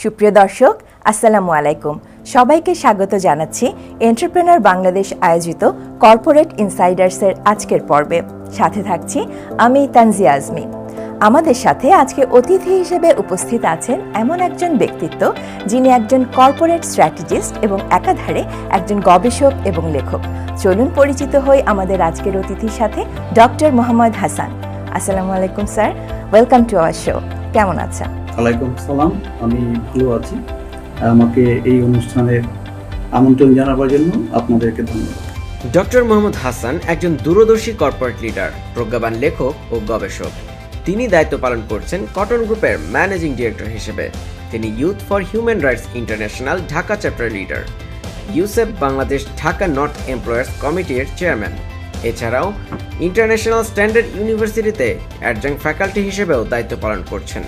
সুপ্রিয় দর্শক, আসসালামু আলাইকুম। সবাইকে স্বাগত জানাচ্ছি এন্টারপ্রেনার বাংলাদেশ আয়োজিত কর্পোরেট ইনসাইডার্সের আজকের পর্বে। সাথে থাকছি আমি তানজিয়া আজমি। আমাদের সাথে আজকে অতিথি হিসেবে উপস্থিত আছেন এমন একজন ব্যক্তিত্ব যিনি একজন কর্পোরেট স্ট্র্যাটেজিস্ট এবং একাধারে একজন গবেষক এবং লেখক। চলুন পরিচিত হই আমাদের আজকের অতিথির সাথে, ডক্টর মোহাম্মদ হাসান। আসসালামু আলাইকুম sir, welcome to our show. কেমন আছেন? ওয়ালাইকুম সালাম, আমি ভালো আছি। আমাকে এই অনুষ্ঠানের আমন্ত্রণ জানাবার জন্য আপনাদেরকে ধন্যবাদ। ডক্টর মোহাম্মদ হাসান একজন দূরদর্শী কর্পোরেট লিডার, প্রজ্ঞাবান লেখক ও গবেষক। তিনি দায়িত্ব পালন করছেন কটন গ্রুপের ম্যানেজিং ডিরেক্টর হিসেবে। তিনি youth for human rights international Dhaka chapter leader, ইউসেফ বাংলাদেশ ঢাকা নর্থ এমপ্লয়ার্স কমিটির চেয়ারম্যান। এছাড়াও ইন্টারন্যাশনাল স্ট্যান্ডার্ড ইউনিভার্সিটিতে অ্যাডজাংক্ট ফ্যাকাল্টি হিসেবেও দায়িত্ব পালন করছেন।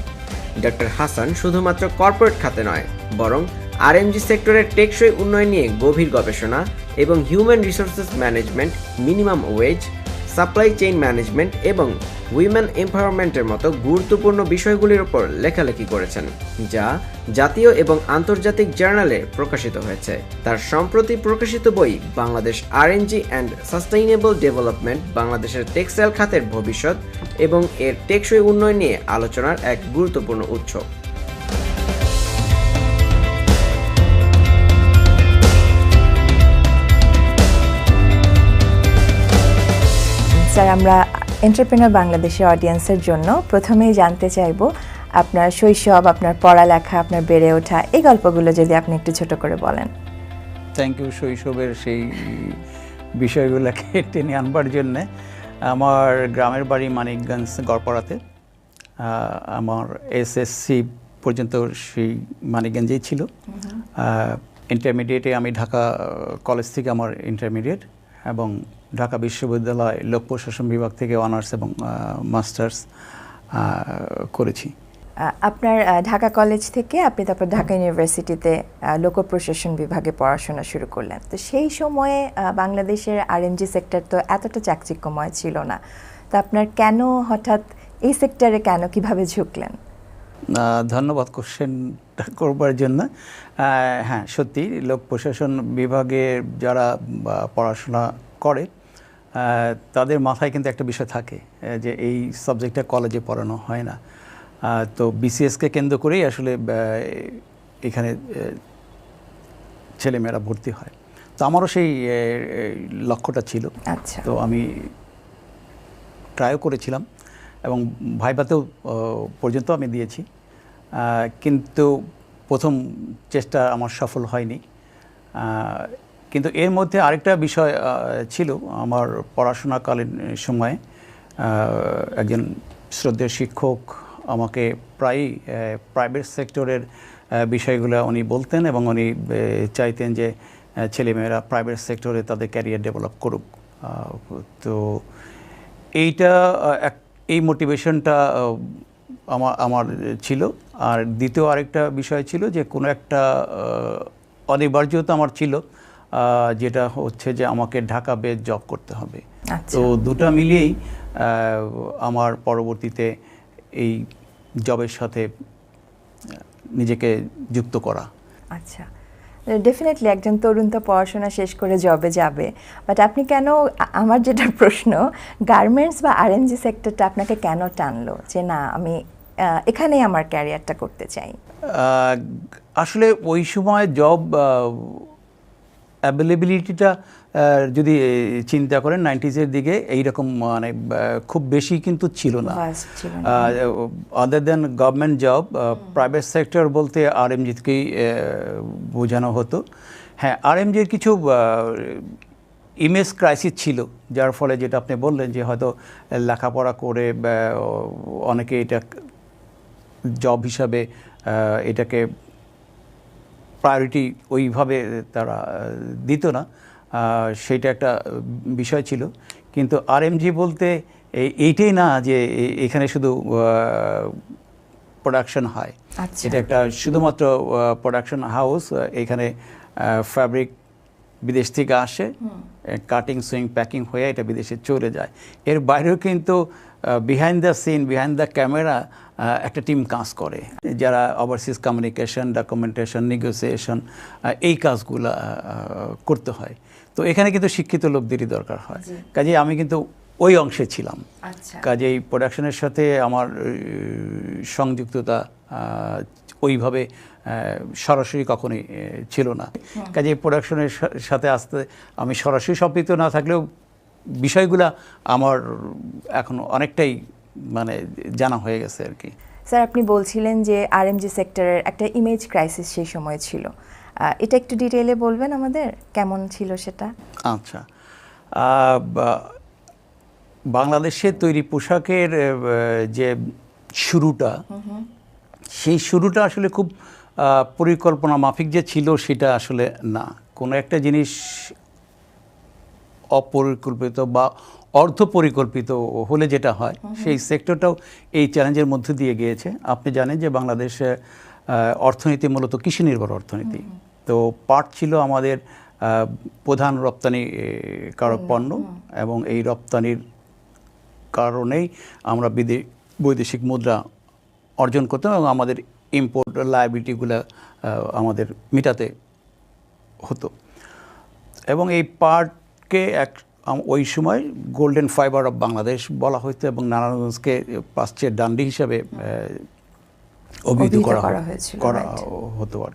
ডক্টর হাসান শুধুমাত্র কর্পোরেট খাতে নয়, বরং আরএমজি সেক্টরের টেকসই উন্নয়ন নিয়ে গভীর গবেষণা এবং human resources management, minimum wedge, supply chain management এবং উইমেন এম্পাওয়ারমেন্টের মতো গুরুত্বপূর্ণ বিষয়গুলির উপর লেখালেখি করেছেন, যা জাতীয় এবং আন্তর্জাতিক জার্নালে প্রকাশিত হয়েছে। তার সম্প্রতি প্রকাশিত বই Bangladesh RNG and sustainable development, বাংলাদেশের টেক্সটাইল খাতের ভবিষ্যৎ এবং এর টেকসই উন্নয়ন নিয়ে আলোচনার এক গুরুত্বপূর্ণ উৎস। স্যার, আমরা এন্টারপ্রেনার বাংলাদেশের অডিয়েন্সের জন্য প্রথমেই জানতে চাইব আপনার শৈশব, আপনার পড়ালেখা, আপনার বেড়ে ওঠা, এই গল্পগুলো যদি আপনি একটু ছোট করে বলেন। থ্যাংক ইউ শৈশবের সেই বিষয়গুলোকে টেনে আনবার জন্যে। আমার গ্রামের বাড়ি মানিকগঞ্জ গড়পাড়াতে। আমার এসএসসি পর্যন্ত সেই মানিকগঞ্জেই ছিল। ইন্টারমিডিয়েটে আমি ঢাকা কলেজ থেকে আমার ইন্টারমিডিয়েট এবং ঢাকা বিশ্ববিদ্যালয় লোক প্রশাসন বিভাগ থেকে অনার্স এবং মাস্টার্স করেছি। আপনার ঢাকা কলেজ থেকে আপনি তারপর ঢাকা ইউনিভার্সিটিতে লোক প্রশাসন বিভাগে পড়াশোনা শুরু করলেন। তো সেই সময়ে বাংলাদেশের আরএমজি সেক্টর তো এতটা চাকচিক্যময় ছিল না। তো আপনার কেন হঠাৎ এই সেক্টরে কিভাবে ঝুঁকলেন? ধন্যবাদ কোশ্চেনটা করবার জন্য। হ্যাঁ, সত্যি লোক প্রশাসন বিভাগে যারা পড়াশোনা করে তাদের মাথায় কিন্তু একটা বিষয় থাকে যে এই সাবজেক্টটা কলেজে পড়ানো হয় না। তো বিসিএসকে কেন্দ্র করেই আসলে এখানে ছেলেমেয়েরা ভর্তি হয়। তো আমারও সেই লক্ষ্যটা ছিল। আচ্ছা। তো আমি ট্রাইও করেছিলাম এবং ভাইভাতেও পর্যন্ত আমি দিয়েছি, কিন্তু প্রথম চেষ্টা আমার সফল হয়নি। কিন্তু এর মধ্যে আরেকটা বিষয় ছিল। আমার পড়াশোনাকালীন সময়ে একজন শ্রদ্ধেয় শিক্ষক আমাকে প্রায়ই প্রাইভেট সেক্টরের বিষয়গুলো উনি বলতেন এবং উনি চাইতেন যে ছেলেমেয়েরা প্রাইভেট সেক্টরে তাদের ক্যারিয়ার ডেভেলপ করুক। তো এই মোটিভেশনটা আমার ছিল। আর দ্বিতীয় আরেকটা বিষয় ছিল যে কোনো একটা অনিবার্যতা আমার ছিল, যেটা হচ্ছে যে আমাকে ঢাকা বেস জব করতে হবে। তো দুটো মিলিয়েই আমার পরবর্তীতে এই জবের সাথে নিজেকে যুক্ত করা। আচ্ছা, ডেফিনেটলি একজন তরুণ তো পড়াশোনা শেষ করে জবে যাবে, বাট আপনি কেন, আমার যেটা প্রশ্ন, গার্মেন্টস বা আরএমজি সেক্টরটা আপনাকে কেন টানলো যে না আমি এখানেই আমার ক্যারিয়ারটা করতে চাই? আসলে ওই সময় জব অ্যাভেলেবিলিটিটা যদি চিন্তা করেন 90s দিকে এইরকম মানে খুব বেশি কিন্তু ছিল না। আদার দেন গভর্নমেন্ট জব, প্রাইভেট সেক্টর বলতে আরএমজিকেই বোঝানো হতো। হ্যাঁ, আরএমজির কিছু ইমেজ ক্রাইসিস ছিল, যার ফলে যেটা আপনি বললেন যে হয়তো লেখাপড়া করে অনেকে এটা জব হিসাবে এটাকে প্রায়োরিটি ওইভাবে তারা দিত না, সেইটা একটা বিষয় ছিল। কিন্তু আরএমজি বলতে এইটাই না যে এখানে শুধু প্রোডাকশন হয়। এটা একটা শুধুমাত্র প্রোডাকশন হাউস। এখানে ফ্যাব্রিক বিদেশ থেকে আসে, কাটিং, সুইং, প্যাকিং হয়ে এটা বিদেশে চলে যায়। এর বাইরেও কিন্তু behind the scene, behind the camera একটা টিম কাজ করে, যারা ওভারসিজ কমিউনিকেশন, ডকুমেন্টেশন, নেগোসিয়েশন এই কাজগুলো করতে হয়। তো এখানে কিন্তু শিক্ষিত লোকদেরই দরকার হয়। কাজেই আমি কিন্তু ওই অংশে ছিলাম। কাজেই প্রোডাকশনের সাথে আমার সংযুক্ততা ওইভাবে সরাসরি কখনোই ছিল না। কাজেই প্রোডাকশনের সাথে আসতে আমি সরাসরি সম্পৃক্ত না থাকলেও বিষয়গুলো আমার এখন অনেকটাই মানে জানা হয়ে গেছে আর কি। স্যার, আপনি বলছিলেন যে আরএমজি সেক্টরের একটা ইমেজ ক্রাইসিস সেই সময় ছিল, এটা একটু ডিটেইলে বলবেন আমাদের, কেমন ছিল সেটা? আচ্ছা, বাংলাদেশের তৈরি পোশাকের যে শুরুটা, সেই শুরুটা আসলে খুব পরিকল্পনা মাফিক যে ছিল সেটা আসলে না। কোনো একটা জিনিস অপরিকল্পিত বা অর্ধ পরিকল্পিত হলে যেটা হয়, সেই সেক্টরটাও এই চ্যালেঞ্জের মধ্যে দিয়ে গিয়েছে। আপনি জানেন যে বাংলাদেশে অর্থনীতি মূলত কৃষি নির্ভর অর্থনীতি। তো পাট ছিল আমাদের প্রধান রপ্তানি কারক পণ্য, এবং এই রপ্তানির কারণেই আমরা বৈদেশিক মুদ্রা অর্জন করতাম এবং আমাদের ইম্পোর্ট লায়াবিলিটিগুলো আমাদের মেটাতে হতো। এবং এই পাটকে ওই সময় গোল্ডেন ফাইবার অফ বাংলাদেশ বলা হতো এবং নারায়ণগঞ্জকে প্রাচ্যের ডান্ডি হিসাবে অভিহিত করা হতো আর।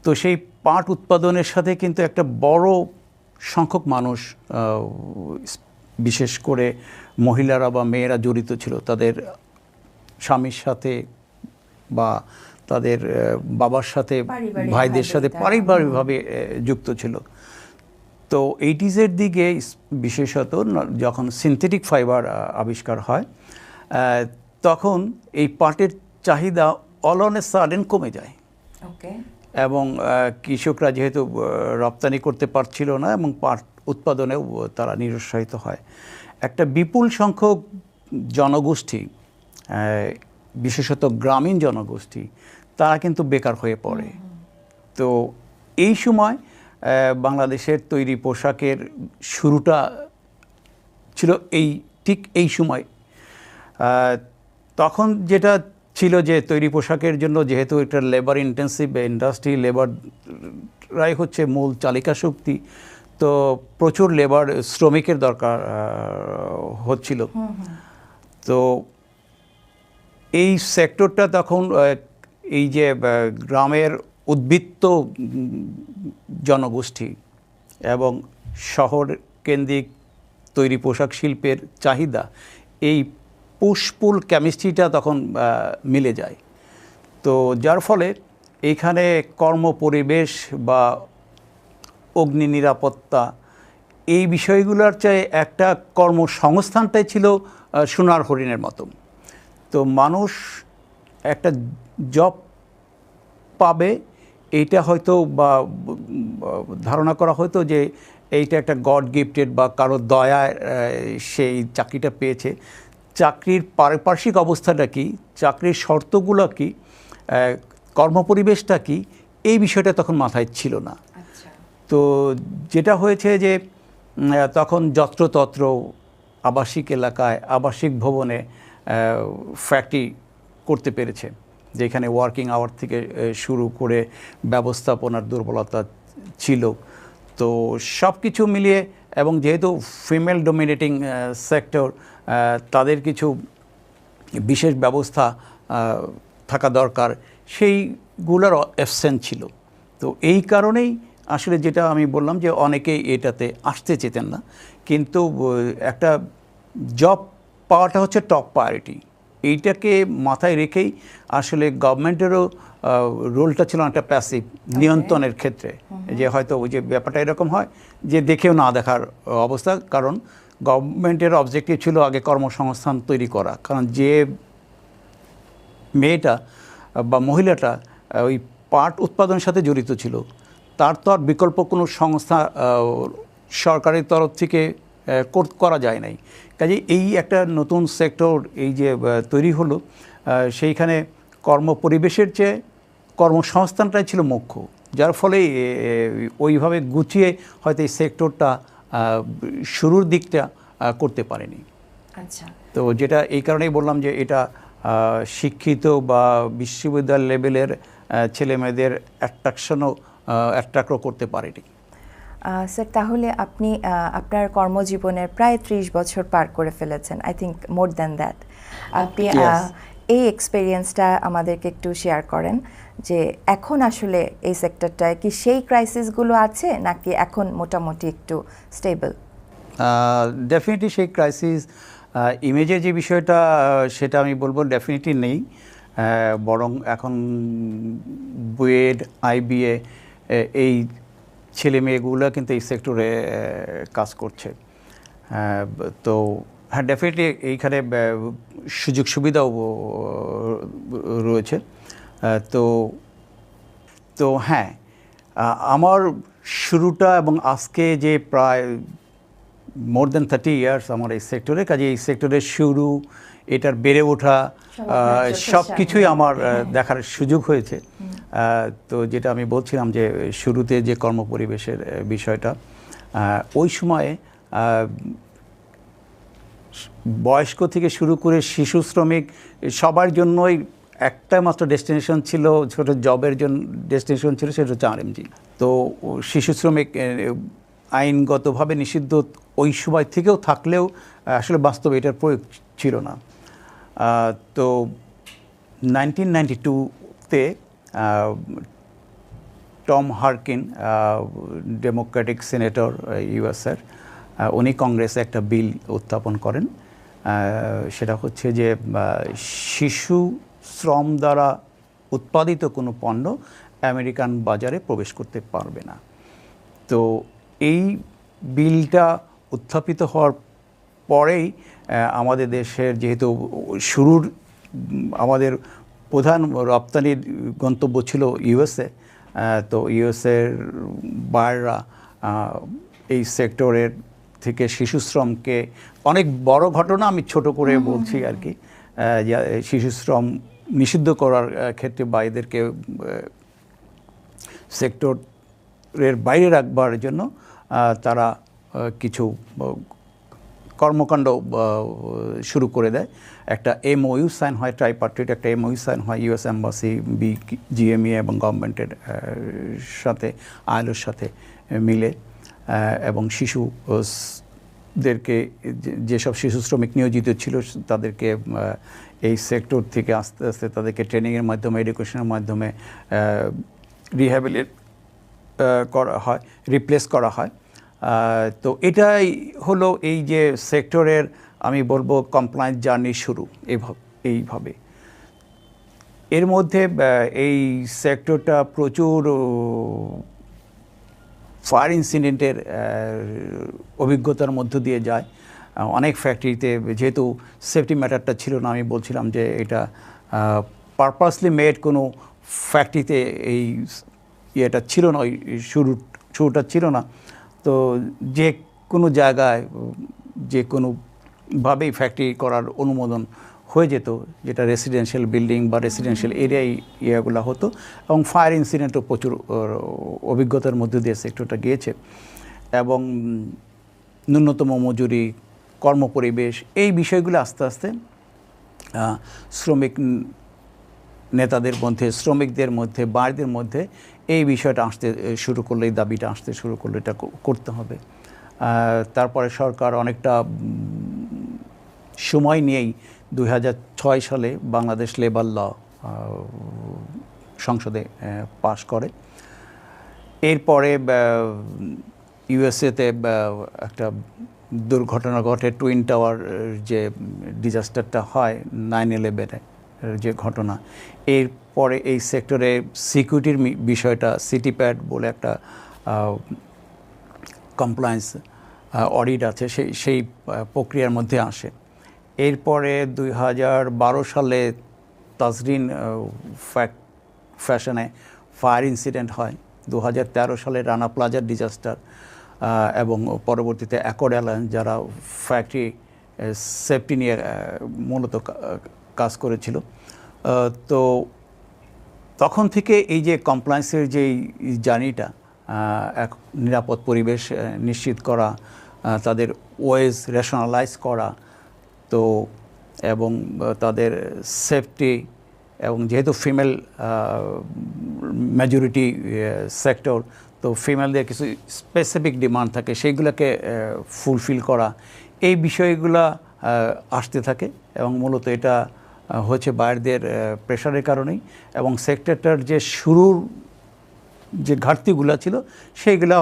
তো সেই পাট উৎপাদনের সাথে কিন্তু একটা বড় সংখ্যক মানুষ, বিশেষ করে মহিলারা বা মেয়েরা জড়িত ছিল, তাদের স্বামীর সাথে বা তাদের বাবার সাথে, ভাইদের সাথে পারিবারিকভাবে যুক্ত ছিল। তো 80s দিকে বিশেষত যখন সিনথেটিক ফাইবার আবিষ্কার হয়, তখন এই পাটের চাহিদা অল অন এ সাডেন কমে যায়। এবং কৃষকরা যেহেতু রপ্তানি করতে পারছিল না এবং পাট উৎপাদনেও তারা নিরুৎসাহিত হয়। একটা বিপুল সংখ্যক জনগোষ্ঠী, বিশেষত গ্রামীণ জনগোষ্ঠী, তারা কিন্তু বেকার হয়ে পড়ে। তো এই সময় বাংলাদেশের তৈরি পোশাকের শুরুটা ছিল ঠিক এই সময়। তখন যেটা ছিল যে তৈরি পোশাকের জন্য, যেহেতু এটা লেবার ইন্টেন্সিভ ইন্ডাস্ট্রি, লেবাররাই হচ্ছে মূল চালিকা শক্তি, তো প্রচুর লেবার শ্রমিকের দরকার হচ্ছিল। তো এই সেক্টরটা তখন এই যে গ্রামের উদ্বৃত্ত জনগোষ্ঠী এবং শহর কেন্দ্রিক তৈরি পোশাক শিল্পের চাহিদা, এই পুশ-পুল কেমিস্ট্রিটা তখন মিলে যায়। তো যার ফলে এইখানে কর্মপরিবেশ বা অগ্নি নিরাপত্তা, এই বিষয়গুলোর চেয়ে একটা কর্মসংস্থানটাই ছিল সোনার হরিণের মতো। তো মানুষ একটা জব পাবে, এইটা হয়তো বা ধারণা করা হয়তো যে এইটা একটা গড গিফটেড বা কারো দয়ায় সেই চাকরিটা পেয়েছে। চাকরির পারিপার্শ্বিক অবস্থাটা কি, চাকরির শর্তগুলো কি, কর্মপরিবেশটা কি, এই বিষয়টা তখন মাথায় ছিল না। তো যেটা হয়েছে যে তখন যত্রতত্র আবাসিক এলাকায়, আবাসিক ভবনে ফ্যাক্টরি করতে পেরেছে, যেখানে ওয়ার্কিং আওয়ার থেকে শুরু করে ব্যবস্থাপনার দুর্বলতা ছিল। তো সব কিছু মিলিয়ে, এবং যেহেতু ফিমেল ডোমিনেটিং সেক্টর, তাদের কিছু বিশেষ ব্যবস্থা থাকা দরকার, সেইগুলোর অ্যাবসেন্ট ছিল। তো এই কারণেই আসলে যেটা আমি বললাম যে অনেকেই এটাতে আসতে চেতেন না, কিন্তু একটা জব পাওয়াটা হচ্ছে টপ প্রায়োরিটি। এইটাকে মাথায় রেখেই আসলে গভর্নমেন্টেরও রোলটা ছিল একটা প্যাসিভ নিয়ন্ত্রণের ক্ষেত্রে, যে হয়তো ওই যে ব্যাপারটা এরকম হয় যে দেখেও না দেখার অবস্থা। কারণ গভর্নমেন্টের অবজেক্টিভ ছিল আগে কর্মসংস্থান তৈরি করা, কারণ যে মেয়েটা বা মহিলাটা ওই পাট উৎপাদনের সাথে জড়িত ছিল, তার তো আর বিকল্প কোনো সংস্থা সরকারের তরফ থেকে করা যায় নাই। কাজে এই একটা নতুন সেক্টর এই যে তৈরি হলো, সেইখানে কর্মপরিবেশের চেয়ে কর্মসংস্থানটাই ছিল মুখ্য, যার ফলে ওইভাবে গুছিয়ে হয়তো এই সেক্টরটা শুরুর দিকটা করতে পারেনি। আচ্ছা, তো যেটা এই কারণেই বললাম যে এটা শিক্ষিত বা বিশ্ববিদ্যালয় লেভেলের ছেলে মেয়েদের অ্যাট্রাক্টও করতে পারেনি। স্যার তাহলে আপনি আপনার কর্মজীবনের প্রায় 30 বছর পার করে ফেলেছেন, I think more than that. আপনি Yes. এই এক্সপেরিয়েন্সটা আমাদেরকে একটু শেয়ার করেন যে এখন আসলে এই সেক্টরটায় কি সেই ক্রাইসিসগুলো আছে নাকি এখন মোটামুটি একটু স্টেবল? ডেফিনেটলি সেই ক্রাইসিস ইমেজের যে বিষয়টা সেটা আমি বলবো ডেফিনেটলি নেই, বরং এখন বুয়েট আইবিএ এই ছেলে মেয়েগুলো কিন্তু এই সেক্টরে কাজ করছে। তো হ্যাঁ, ডেফিনেটলি এইখানে সুযোগ সুবিধাও রয়েছে। তো তো হ্যাঁ, আমার শুরুটা এবং আজকে যে প্রায় মোর দেন 30 ইয়ার্স আমার এই সেক্টরে, কাজে এই সেক্টরের শুরু, এটার বেড়ে ওঠা সব কিছুই আমার দেখার সুযোগ হয়েছে। তো যেটা আমি বলছিলাম যে শুরুতে যে কর্মপরিবেশের বিষয়টা, ওই সময়ে বয়স্ক থেকে শুরু করে শিশু শ্রমিক সবার জন্যই একটা মাত্র ডেস্টিনেশন ছিল, ছোট জবের জন্য ডেস্টিনেশন ছিল, সেটা হচ্ছে আরএমজি। তো শিশু শ্রমিক আইনগতভাবে নিষিদ্ধ ওই সময় থেকেও থাকলেও আসলে বাস্তবে এটার প্রয়োগ ছিল না। তো 1992-তে টম হারকিন, ডেমোক্রেটিক সিনেটর ইউএসের, উনি কংগ্রেসে একটা বিল উত্থাপন করেন। সেটা হচ্ছে যে শিশু শ্রম দ্বারা উৎপাদিত কোনো পণ্য আমেরিকান বাজারে প্রবেশ করতে পারবে না। তো এই বিলটা উত্থাপিত হওয়ার পরেই আমাদের দেশের যেহেতু শুরুর আমাদের প্রধান রপ্তানির গন্তব্য ছিল ইউএসএ, তো ইউএসএর বায়াররা এই সেক্টরের থেকে শিশু শ্রমকে, অনেক বড় ঘটনা আমি ছোট করে বলছি আর কি, শিশু শ্রম নিষিদ্ধ করার ক্ষেত্রে বাইরেদেরকে সেক্টরের বাইরে রাখবার জন্য তারা কিছু কর্মকাণ্ড শুরু করে দেয়। একটা এমওইউ সাইন হয়, ট্রাইপার্টিট একটা এমওইউ সাইন হয় ইউএস এম্বাসি, জিএমইএ এবং গভর্নমেন্টের সাথে, আইএলওর সাথে মিলে, এবং শিশুদেরকে, যেসব শিশু শ্রমিক নিয়োজিত ছিল তাদেরকে এই সেক্টর থেকে আস্তে আস্তে তাদেরকে ট্রেনিংয়ের মাধ্যমে, এডুকেশনের মাধ্যমে রিহ্যাবিলিট করা হয়, রিপ্লেস করা হয়। তো এটাই হলো এই যে সেক্টরের, আমি বলবো কমপ্লায়েন্স জার্নি শুরু এইভাবে। এর মধ্যে এই সেক্টরটা প্রচুর ফায়ার ইনসিডেন্টের অভিজ্ঞতার মধ্য দিয়ে যায়। অনেক ফ্যাক্টরিতে যেহেতু সেফটি ম্যাটারটা ছিল না, আমি বলছিলাম যে এটা পারপাসলি মেড কোনো ফ্যাক্টরিতে এই ইয়েটা ছিল না, ওই শুরুটা ছিল না। তো যে কোনো জায়গায় যে কোনোভাবেই ফ্যাক্টরি করার অনুমোদন হয়ে যেত, যেটা রেসিডেন্সিয়াল বিল্ডিং বা রেসিডেন্সিয়াল এরিয়ায় ইয়েগুলো হতো, এবং ফায়ার ইনসিডেন্টও প্রচুর অভিজ্ঞতার মধ্যে দিয়ে সেক্টরটা গিয়েছে। এবং ন্যূনতম মজুরি, কর্মপরিবেশ, এই বিষয়গুলো আস্তে আস্তে শ্রমিক নেতাদের মধ্যে, শ্রমিকদের মধ্যে, বাড়িদের মধ্যে এই বিষয়টা আসতে শুরু করলে, এই দাবিটা আসতে শুরু করলে এটা করতে হবে। তারপরে সরকার অনেকটা সময় নিয়েই 2006 সালে বাংলাদেশ লেবার ল সংসদে পাশ করে। এরপরে ইউএসএতে একটা দুর্ঘটনা ঘটে, টুইন টাওয়ার যে ডিজাস্টারটা হয় 9/11 যে ঘটনা। এরপরে এই সেক্টরে সিকিউরিটির বিষয়টা সিটিপ্যাড বলে একটা কমপ্লায়েন্স অডিট আছে, সেই প্রক্রিয়ার মধ্যে আসে। এরপরে 2012 সালে তাজরিন ফ্যাশনে ফায়ার ইনসিডেন্ট হয়। 2013 সালে রানা প্লাজার ডিজাস্টার, এবং পরবর্তীতে অ্যাকর্ড অ্যালায়েন্স, যারা ফ্যাক্টরি সেফটি নিয়ে মূলত কাজ করেছিল। তো তখন থেকে এই যে কমপ্লায়েন্সের যেই জার্নিটা, এক নিরাপদ পরিবেশ নিশ্চিত করা, তাদের ওয়েজ রেশনালাইজ করা, তো এবং তাদের সেফটি এবং যেহেতু ফিমেল মেজরিটি সেক্টর, তো ফিমেলদের কিছু স্পেসিফিক ডিমান্ড থাকে, সেইগুলোকে ফুলফিল করা, এই বিষয়গুলো আসতে থাকে এবং মূলত এটা হচ্ছে বাইরের প্রেশারের কারণেই, এবং সেক্টরটার যে শুরুর যে ঘাটতিগুলো ছিল সেইগুলো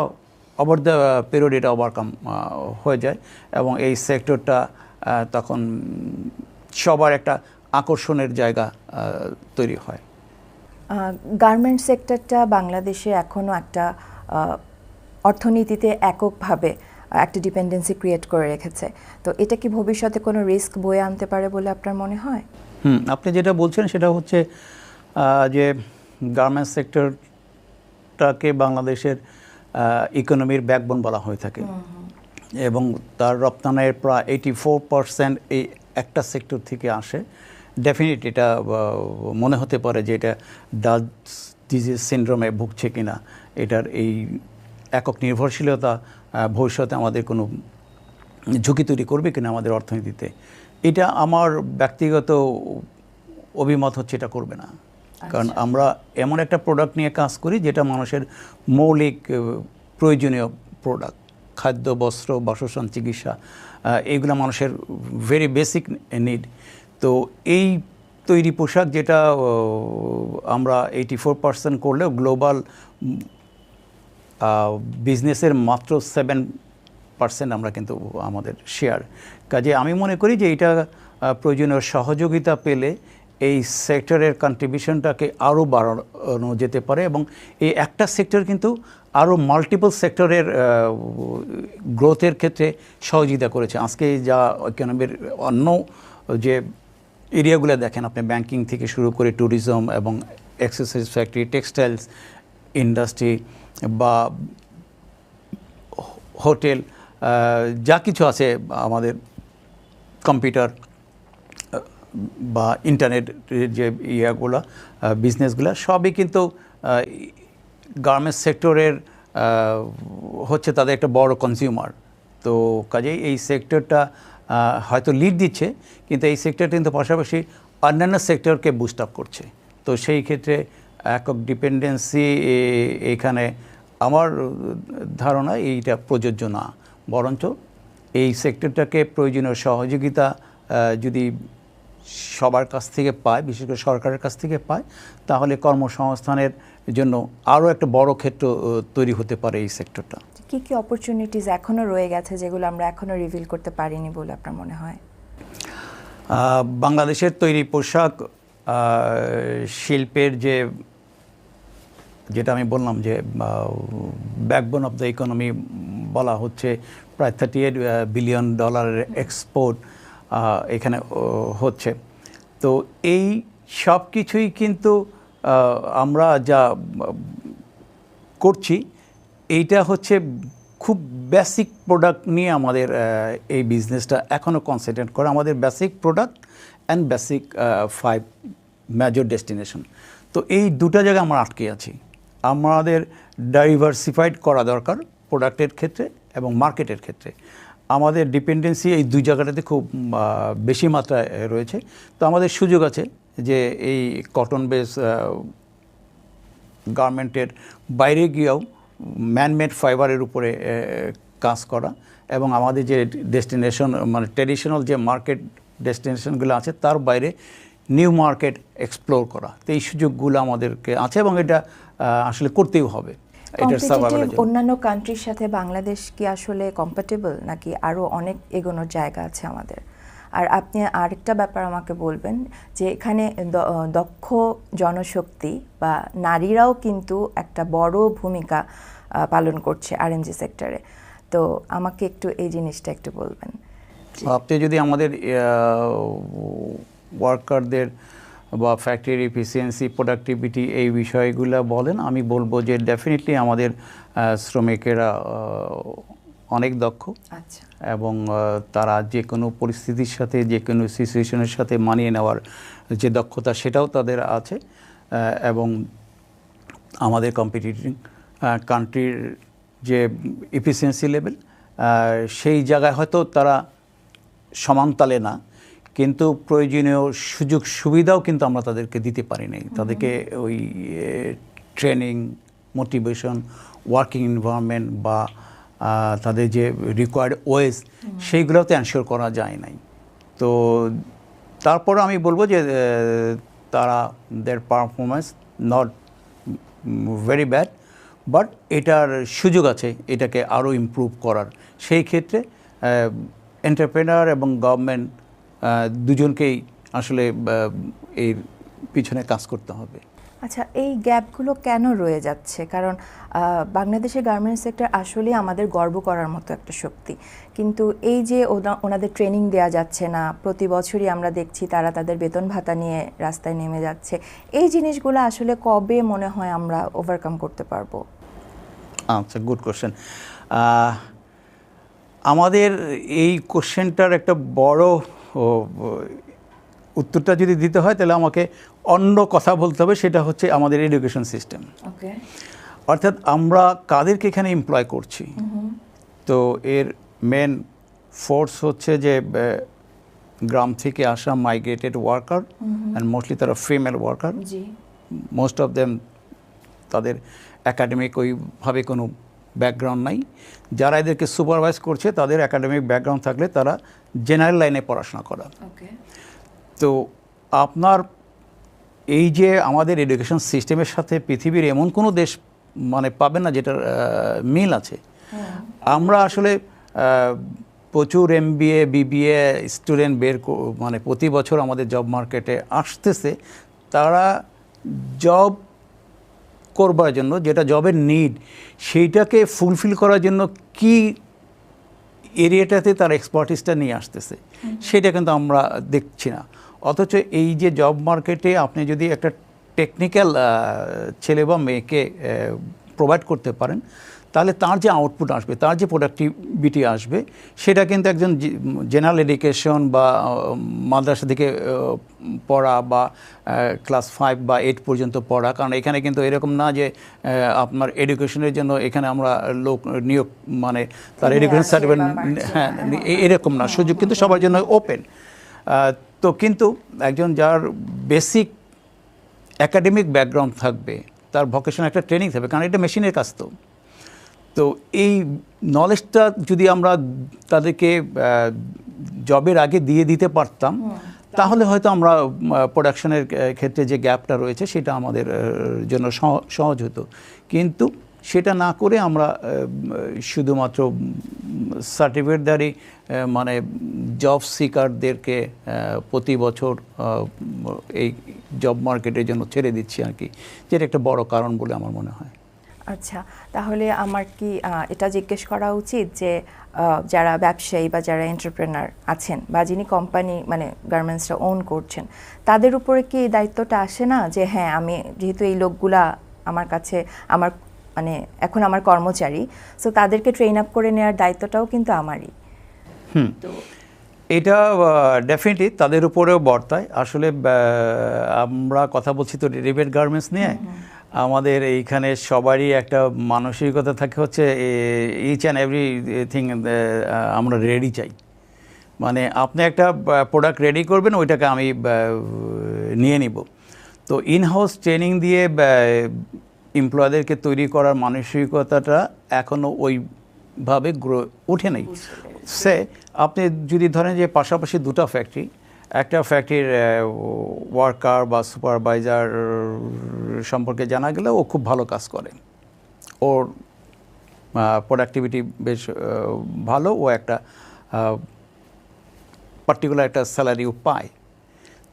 ওভার দ্য পিরিয়ড এটা ওভারকাম হয়ে যায় এবং এই সেক্টরটা তখন সবার একটা আকর্ষণের জায়গা তৈরি হয়। গার্মেন্ট সেক্টরটা বাংলাদেশে এখনও একটা অর্থনীতিতে এককভাবে একটা ডিপেন্ডেন্সি ক্রিয়েট করে রেখেছে, তো এটা কি ভবিষ্যতে কোনো রিস্ক বয়ে আনতে পারে বলে আপনার মনে হয়? আপনি যেটা বলছেন সেটা হচ্ছে যে গার্মেন্টস সেক্টরটাকে বাংলাদেশের ইকোনমির ব্যাকবোন বলা হয়ে থাকে এবং তার রপ্তানির প্রায় 84% এই একটা সেক্টর থেকে আসে। ডেফিনেট এটা মনে হতে পারে যে এটা ডাচ ডিজিজ সিনড্রোমে ভুগছে কিনা, এটার এই একক নির্ভরশীলতা ভবিষ্যতে আমাদের কোনো ঝুঁকি তৈরি করবে কিনা আমাদের অর্থনীতিতে, এটা আমার ব্যক্তিগত অভিমত হচ্ছে এটা করবে না। কারণ আমরা এমন একটা প্রোডাক্ট নিয়ে কাজ করি যেটা মানুষের মৌলিক প্রয়োজনীয় প্রোডাক্ট, খাদ্য, বস্ত্র, বাসস্থান, চিকিৎসা, এইগুলো মানুষের ভেরি বেসিক নিড। তো এই তৈরি পোশাক যেটা আমরা 84% করলেও গ্লোবাল বিজনেসের মাত্র 7% আমরা কিন্তু আমাদের শেয়ার। কাজে আমি মনে করি যে এটা প্রয়োজনীয় সহযোগিতা পেলে এই সেক্টরের কন্ট্রিবিউশনটাকে আরও বাড়ানো যেতে পারে এবং এই একটা সেক্টর কিন্তু আরও মাল্টিপল সেক্টরের গ্রোথের ক্ষেত্রে সহযোগিতা করেছে। আজকে যা ইকোনমির অন্য যে এরিয়াগুলো দেখেন আপনি, ব্যাংকিং থেকে শুরু করে ট্যুরিজম এবং অ্যাক্সেসরিজ ফ্যাক্টরি, টেক্সটাইলস ইন্ডাস্ট্রি বা হোটেল, যা কিছু আছে আমাদের, কম্পিউটার বা ইন্টারনেটের যে ইয়াগুলো, বিজনেসগুলো, সবই কিন্তু গার্মেন্টস সেক্টরের হচ্ছে তাদের একটা বড় কনজিউমার। তো কাজেই এই সেক্টরটা হয়তো লিড দিচ্ছে, কিন্তু এই সেক্টরটা কিন্তু পাশাপাশি অন্যান্য সেক্টরকে বুস্ট আপ করছে। তো সেই ক্ষেত্রে একক ডিপেন্ডেন্সি এখানে আমার ধারণা এইটা প্রযোজ্য না, বরঞ্চ এই সেক্টরটাকে প্রয়োজনীয় সহযোগিতা যদি সবার কাছ থেকে পায়, বিশেষ করে সরকারের কাছ থেকে পায়, তাহলে কর্মসংস্থানের জন্য আরও একটা বড় ক্ষেত্র তৈরি হতে পারে এই সেক্টরটা। কি কি অপরচুনিটিস এখনও রয়ে গেছে যেগুলো আমরা এখনও রিভিল করতে পারিনি বলে আপনার মনে হয়? বাংলাদেশের তৈরি পোশাক শিল্পের যেটা আমি বললাম যে ব্যাকবোন অফ দ্য ইকোনমি বলা হচ্ছে, প্রায় $38 বিলিয়ন এক্সপোর্ট এখানে হচ্ছে। তো এই সব কিছুই কিন্তু আমরা যা করছি এইটা হচ্ছে খুব বেসিক প্রোডাক্ট নিয়ে আমাদের এই বিজনেসটা এখনও কনসেন্ট্রেট করে। আমাদের basic product and basic 5 major destination, তো এই দুটা জায়গায় আমরা আটকে আছি। আমাদের ডাইভার্সিফাইড করা দরকার প্রোডাক্টের ক্ষেত্রে এবং মার্কেটের ক্ষেত্রে। আমাদের ডিপেন্ডেন্সি এই দুই জায়গাটাতে খুব বেশি মাত্রায় রয়েছে। তো আমাদের সুযোগ আছে যে এই কটন বেস গার্মেন্টের বাইরে গিয়েও ম্যানমেড ফাইবারের উপরে কাজ করা এবং আমাদের যে ডেস্টিনেশন মানে ট্র্যাডিশনাল যে মার্কেট ডেস্টিনেশনগুলো আছে তার বাইরে নিউ মার্কেট এক্সপ্লোর করা। তো এই সুযোগগুলো আমাদেরকে আছে এবং এটা আসলে করতেই হবে। অন্যান্য কান্ট্রির সাথে বাংলাদেশ কি আসলে কম্প্যাটেবল, নাকি আরও অনেক এগোনোর জায়গা আছে আমাদের? আর আপনি আরেকটা ব্যাপার আমাকে বলবেন যে এখানে দক্ষ জনশক্তি বা নারীরাও কিন্তু একটা বড় ভূমিকা পালন করছে আরএমজি সেক্টরে, তো আমাকে একটু এই জিনিসটা একটু বলবেন। আপনি যদি আমাদের ওয়ার্কারদের বা ফ্যাক্টরির এফিসিয়েন্সি, প্রোডাক্টিভিটি এই বিষয়গুলো বলেন, আমি বলবো যে ডেফিনেটলি আমাদের শ্রমিকেরা অনেক দক্ষ। আচ্ছা। এবং তারা যে কোনো পরিস্থিতির সাথে, যে কোনো সিচুয়েশনের সাথে মানিয়ে নেওয়ার যে দক্ষতা সেটাও তাদের আছে এবং আমাদের কম্পিটিটিভ কান্ট্রির যে এফিসিয়েন্সি লেভেল সেই জায়গায় হয়তো তারা সমানতালে না, কিন্তু প্রয়োজনীয় সুযোগ সুবিধাও কিন্তু আমরা তাদেরকে দিতে পারি নাই। তাদেরকে ওই ট্রেনিং, মোটিভেশন, ওয়ার্কিং এনভায়রনমেন্ট বা তাদের যে রিকোয়ার্ড ওয়েজ সেইগুলোতে এনশিওর করা যায় নাই। তো তারপর আমি বলবো যে তারা দের performance not very bad, but এটার সুযোগ আছে এটাকে আরও ইমপ্রুভ করার। সেই ক্ষেত্রে এন্টারপ্রেনার এবং গভর্নমেন্ট দুজনকেই আসলে এর পিছনে কাজ করতে হবে। আচ্ছা, এই গ্যাপগুলো কেন রয়ে যাচ্ছে? কারণ বাংলাদেশের গার্মেন্টস সেক্টর আসলেই আমাদের গর্ব করার মতো একটা শক্তি, কিন্তু এই যে ওনাদের ট্রেনিং দেওয়া যাচ্ছে না, প্রতি বছরই আমরা দেখছি তারা তাদের বেতন ভাতা নিয়ে রাস্তায় নেমে যাচ্ছে, এই জিনিসগুলো আসলে কবে মনে হয় আমরা ওভারকাম করতে পারবো? আচ্ছা, গুড কোশ্চেন। আমাদের এই কোশ্চেনটার একটা বড় উত্তরটা যদি দিতে হয় তাহলে আমাকে অন্য কথা বলতে হবে, সেটা হচ্ছে আমাদের এডুকেশন সিস্টেম। ওকে, অর্থাৎ আমরা কাদেরকে এখানে এমপ্লয় করছি। তো এর মেন ফোর্স হচ্ছে যে গ্রাম থেকে আসা মাইগ্রেটেড ওয়ার্কার, অ্যান্ড মোস্টলি তারা female worker. Most of them তাদের একাডেমিক ওইভাবে কোনো ব্যাকগ্রাউন্ড নাই। যারা এদেরকে সুপারভাইজ করছে তাদের একাডেমিক ব্যাকগ্রাউন্ড থাকলে তারা জেনারেল লাইনে পড়াশোনা করা। তো আপনার এই যে আমাদের এডুকেশন সিস্টেমের সাথে পৃথিবীর এমন কোনো দেশ মানে পাবেন না যেটার মিল আছে। আমরা আসলে প্রচুর MBA BBA স্টুডেন্ট মানে প্রতি বছর আমাদের জব মার্কেটে আসতেছে। তারা জব করবার জন্য, যেটা জবের নিড, সেইটাকে ফুলফিল করার জন্য কি এরিয়াটাতে তার এক্সপার্টিসটা নিয়ে আসতেছে সেটা কিন্তু আমরা দেখছি না। অথচ এই যে জব মার্কেটে আপনি যদি একটা টেকনিক্যাল ছেলে বা মেয়েকে প্রোভাইড করতে পারেন, তাহলে তার যে আউটপুট আসবে, তার যে প্রোডাক্টিভিটি আসবে, সেটা কিন্তু একজন জেনারেল এডুকেশন বা মাদ্রাসা থেকে পড়া বা ক্লাস 5 বা 8 পর্যন্ত পড়া, কারণ এখানে কিন্তু এরকম না যে আপনার এডুকেশনের জন্য এখানে আমরা লোক নিয়োগ মানে তার এডুকেশন সার্টিফিকেট, হ্যাঁ এরকম না, সুযোগ কিন্তু সবার জন্য ওপেন। তো কিন্তু একজন যার বেসিক একাডেমিক ব্যাকগ্রাউন্ড থাকবে, তার ভোকেশনাল একটা ট্রেনিং থাকবে, কারণ এটা মেশিনের কাজ। তো এই নলেজটা যদি আমরা তাদেরকে জবের আগে দিয়ে দিতে পারতাম, তাহলে হয়তো আমরা প্রোডাকশনের ক্ষেত্রে যে গ্যাপটা রয়েছে সেটা আমাদের জন্য সহজ হতো। কিন্তু সেটা না করে আমরা শুধুমাত্র সার্টিফিকেটধারী মানে জব সিকারদেরকে প্রতি বছর এই জব মার্কেটের জন্য ছেড়ে দিচ্ছি আর কি, যেটা একটা বড় কারণ বলে আমার মনে হয়। আচ্ছা, তাহলে আমার কি এটা জিজ্ঞেস করা উচিত যে যারা ব্যবসায়ী বা যারা এন্টারপ্রেনার আছেন বা যিনি কোম্পানি মানে গার্মেন্টসটা ওন করছেন, তাদের উপরে কি এই দায়িত্বটা আসে না যে হ্যাঁ, আমি যেহেতু এই লোকগুলা আমার কাছে আমার মানে এখন আমার কর্মচারী, সো তাদেরকে ট্রেন আপ করে নেওয়ার দায়িত্বটাও কিন্তু আমারই। তো এটা ডেফিনেটলি তাদের উপরেও বর্তায়। আসলে আমরা কথা বলছি তো রেডিমেড গার্মেন্টস নিয়ে, আমাদের এইখানে সবারই একটা মানসিকতা থাকে হচ্ছে ইচ অ্যান্ড এভরিথিং আমরা রেডি চাই। মানে আপনি একটা প্রোডাক্ট রেডি করবেন, ওইটাকে আমি নিয়ে নিব। তো ইনহাউস ট্রেনিং দিয়ে এমপ্লয়ীদেরকে তৈরি করার মানসিকতাটা এখনও ওইভাবে উঠে নেই। সে আপনি যদি ধরেন যে পাশাপাশি দুটো ফ্যাক্টরি, একটা ফ্যাক্টরির ওয়ার্কার বা সুপারভাইজার সম্পর্কে জানা গেলে ও খুব ভালো কাজ করে, ওর প্রোডাক্টিভিটি বেশ ভালো, ও একটা পার্টিকুলার একটা স্যালারিও পায়।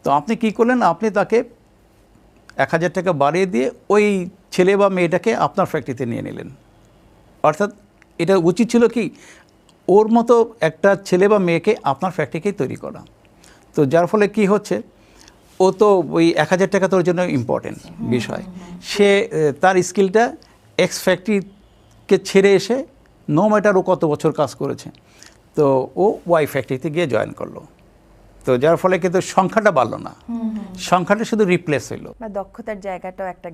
তো আপনি কি করলেন, আপনি তাকে 1000 টাকা বাড়িয়ে দিয়ে ওই ছেলে বা মেয়েটাকে আপনার ফ্যাক্টরিতে নিয়ে নিলেন। অর্থাৎ এটা উচিত ছিল কি, ওর মতো একটা ছেলে বা মেয়েকে আপনার ফ্যাক্টরিকেই তৈরি করা। তো যার ফলে কি হচ্ছে, ও তো ওই 1000 টাকা তোর জন্য ইম্পর্টেন্ট বিষয়, সে তার স্কিলটা এক্স ফ্যাক্টরিকে ছেড়ে এসে নো ম্যাটার ও কত বছর কাজ করেছে, তো ও ওয়াই ফ্যাক্টরিতে গিয়ে জয়েন করলো। তো যার ফলে কিন্তু সংখ্যাটা বাড়লো না, সংখ্যাটা শুধু রিপ্লেস হইলো, দক্ষতার জায়গাটাও একটা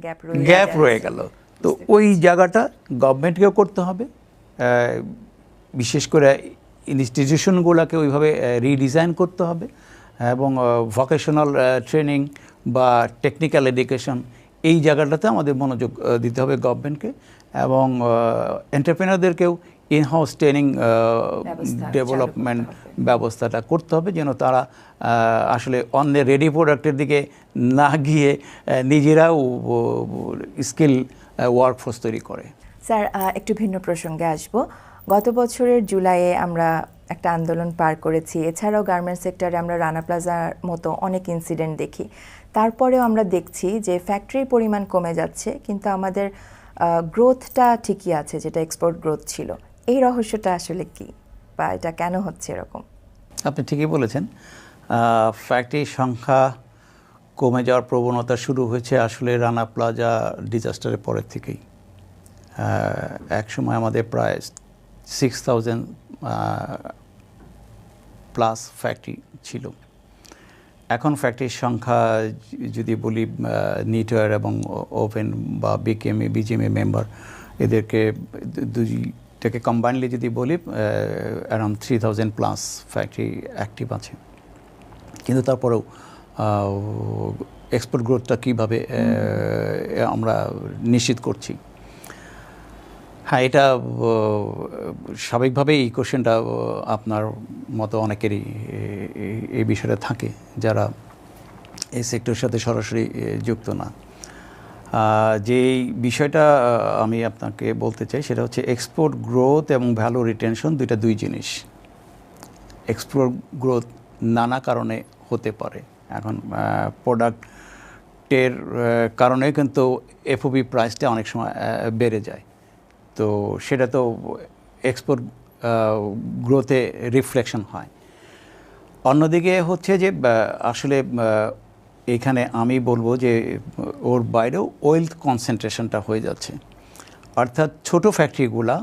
গ্যাপ রয়ে গেল। তো ওই জায়গাটা গভর্নমেন্টকেও করতে হবে, বিশেষ করে ইনস্টিটিউশনগুলোকে ওইভাবে রিডিজাইন করতে হবে, এবং ভোকেশনাল ট্রেনিং বা টেকনিক্যাল এডুকেশন, এই জায়গাটাতে আমাদের মনোযোগ দিতে হবে গভর্নমেন্টকে, এবং এন্টারপ্রেনারদেরকেও ইনহাউস ট্রেনিং ডেভেলপমেন্ট ব্যবস্থাটা করতে হবে, যেন তারা আসলে অন্যের রেডি প্রোডাক্টের দিকে না গিয়ে নিজেরাও স্কিল ওয়ার্কফোর্স তৈরি করে। স্যার, একটু ভিন্ন প্রসঙ্গে আসব। গত বছরের জুলাইয়ে আমরা একটা আন্দোলন পার করেছি। এছাড়াও গার্মেন্টস সেক্টরে আমরা রানা প্লাজার মতো অনেক ইনসিডেন্ট দেখি। তারপরেও আমরা দেখছি যে ফ্যাক্টরির পরিমাণ কমে যাচ্ছে, কিন্তু আমাদের গ্রোথটা ঠিকই আছে, যেটা এক্সপোর্ট গ্রোথ ছিল। এই রহস্যটা আসলে কি, বা এটা কেন হচ্ছে এরকম? আপনি ঠিকই বলেছেন, ফ্যাক্টরির সংখ্যা কমে যাওয়ার প্রবণতা শুরু হয়েছে আসলে রানা প্লাজা ডিজাস্টারের পরের থেকেই। এক সময় আমাদের প্রায় 6000 প্লাস ফ্যাক্টরি ছিল। এখন ফ্যাক্টরির সংখ্যা যদি বলি, নিটওয়্যার এবং ওপেন বা বিজিএমএ মেম্বার, এদেরকে দুইটাকে কম্বাইনলি যদি বলি, অ্যারাউন্ড 3000 প্লাস ফ্যাক্টরি অ্যাক্টিভ আছে। কিন্তু তারপরেও এক্সপোর্ট গ্রোথটা কীভাবে আমরা নিশ্চিত করছি? হ্যাঁ, এটা স্বাভাবিকভাবেই এই কোশ্চেনটা আপনার মতো অনেকেরই এই বিষয়টা থাকে, যারা এই সেক্টরের সাথে সরাসরি যুক্ত না। যে বিষয়টা আমি আপনাকে বলতে চাই সেটা হচ্ছে এক্সপোর্ট গ্রোথ এবং ভ্যালু রিটেনশন দুই জিনিস। এক্সপোর্ট গ্রোথ নানা কারণে হতে পারে। এখন প্রোডাক্টের কারণে কিন্তু এফওবি প্রাইসটা অনেক সময় বেড়ে যায়, তো সেটা তো এক্সপোর্ট গ্রোথে রিফ্লেকশন হয়। অন্যদিকে হচ্ছে যে আসলে এখানে আমি বলবো যে ওর বাইরেও ওয়েলথ কনসেন্ট্রেশনটা হয়ে যাচ্ছে, অর্থাৎ ছোট ফ্যাক্টরিগুলা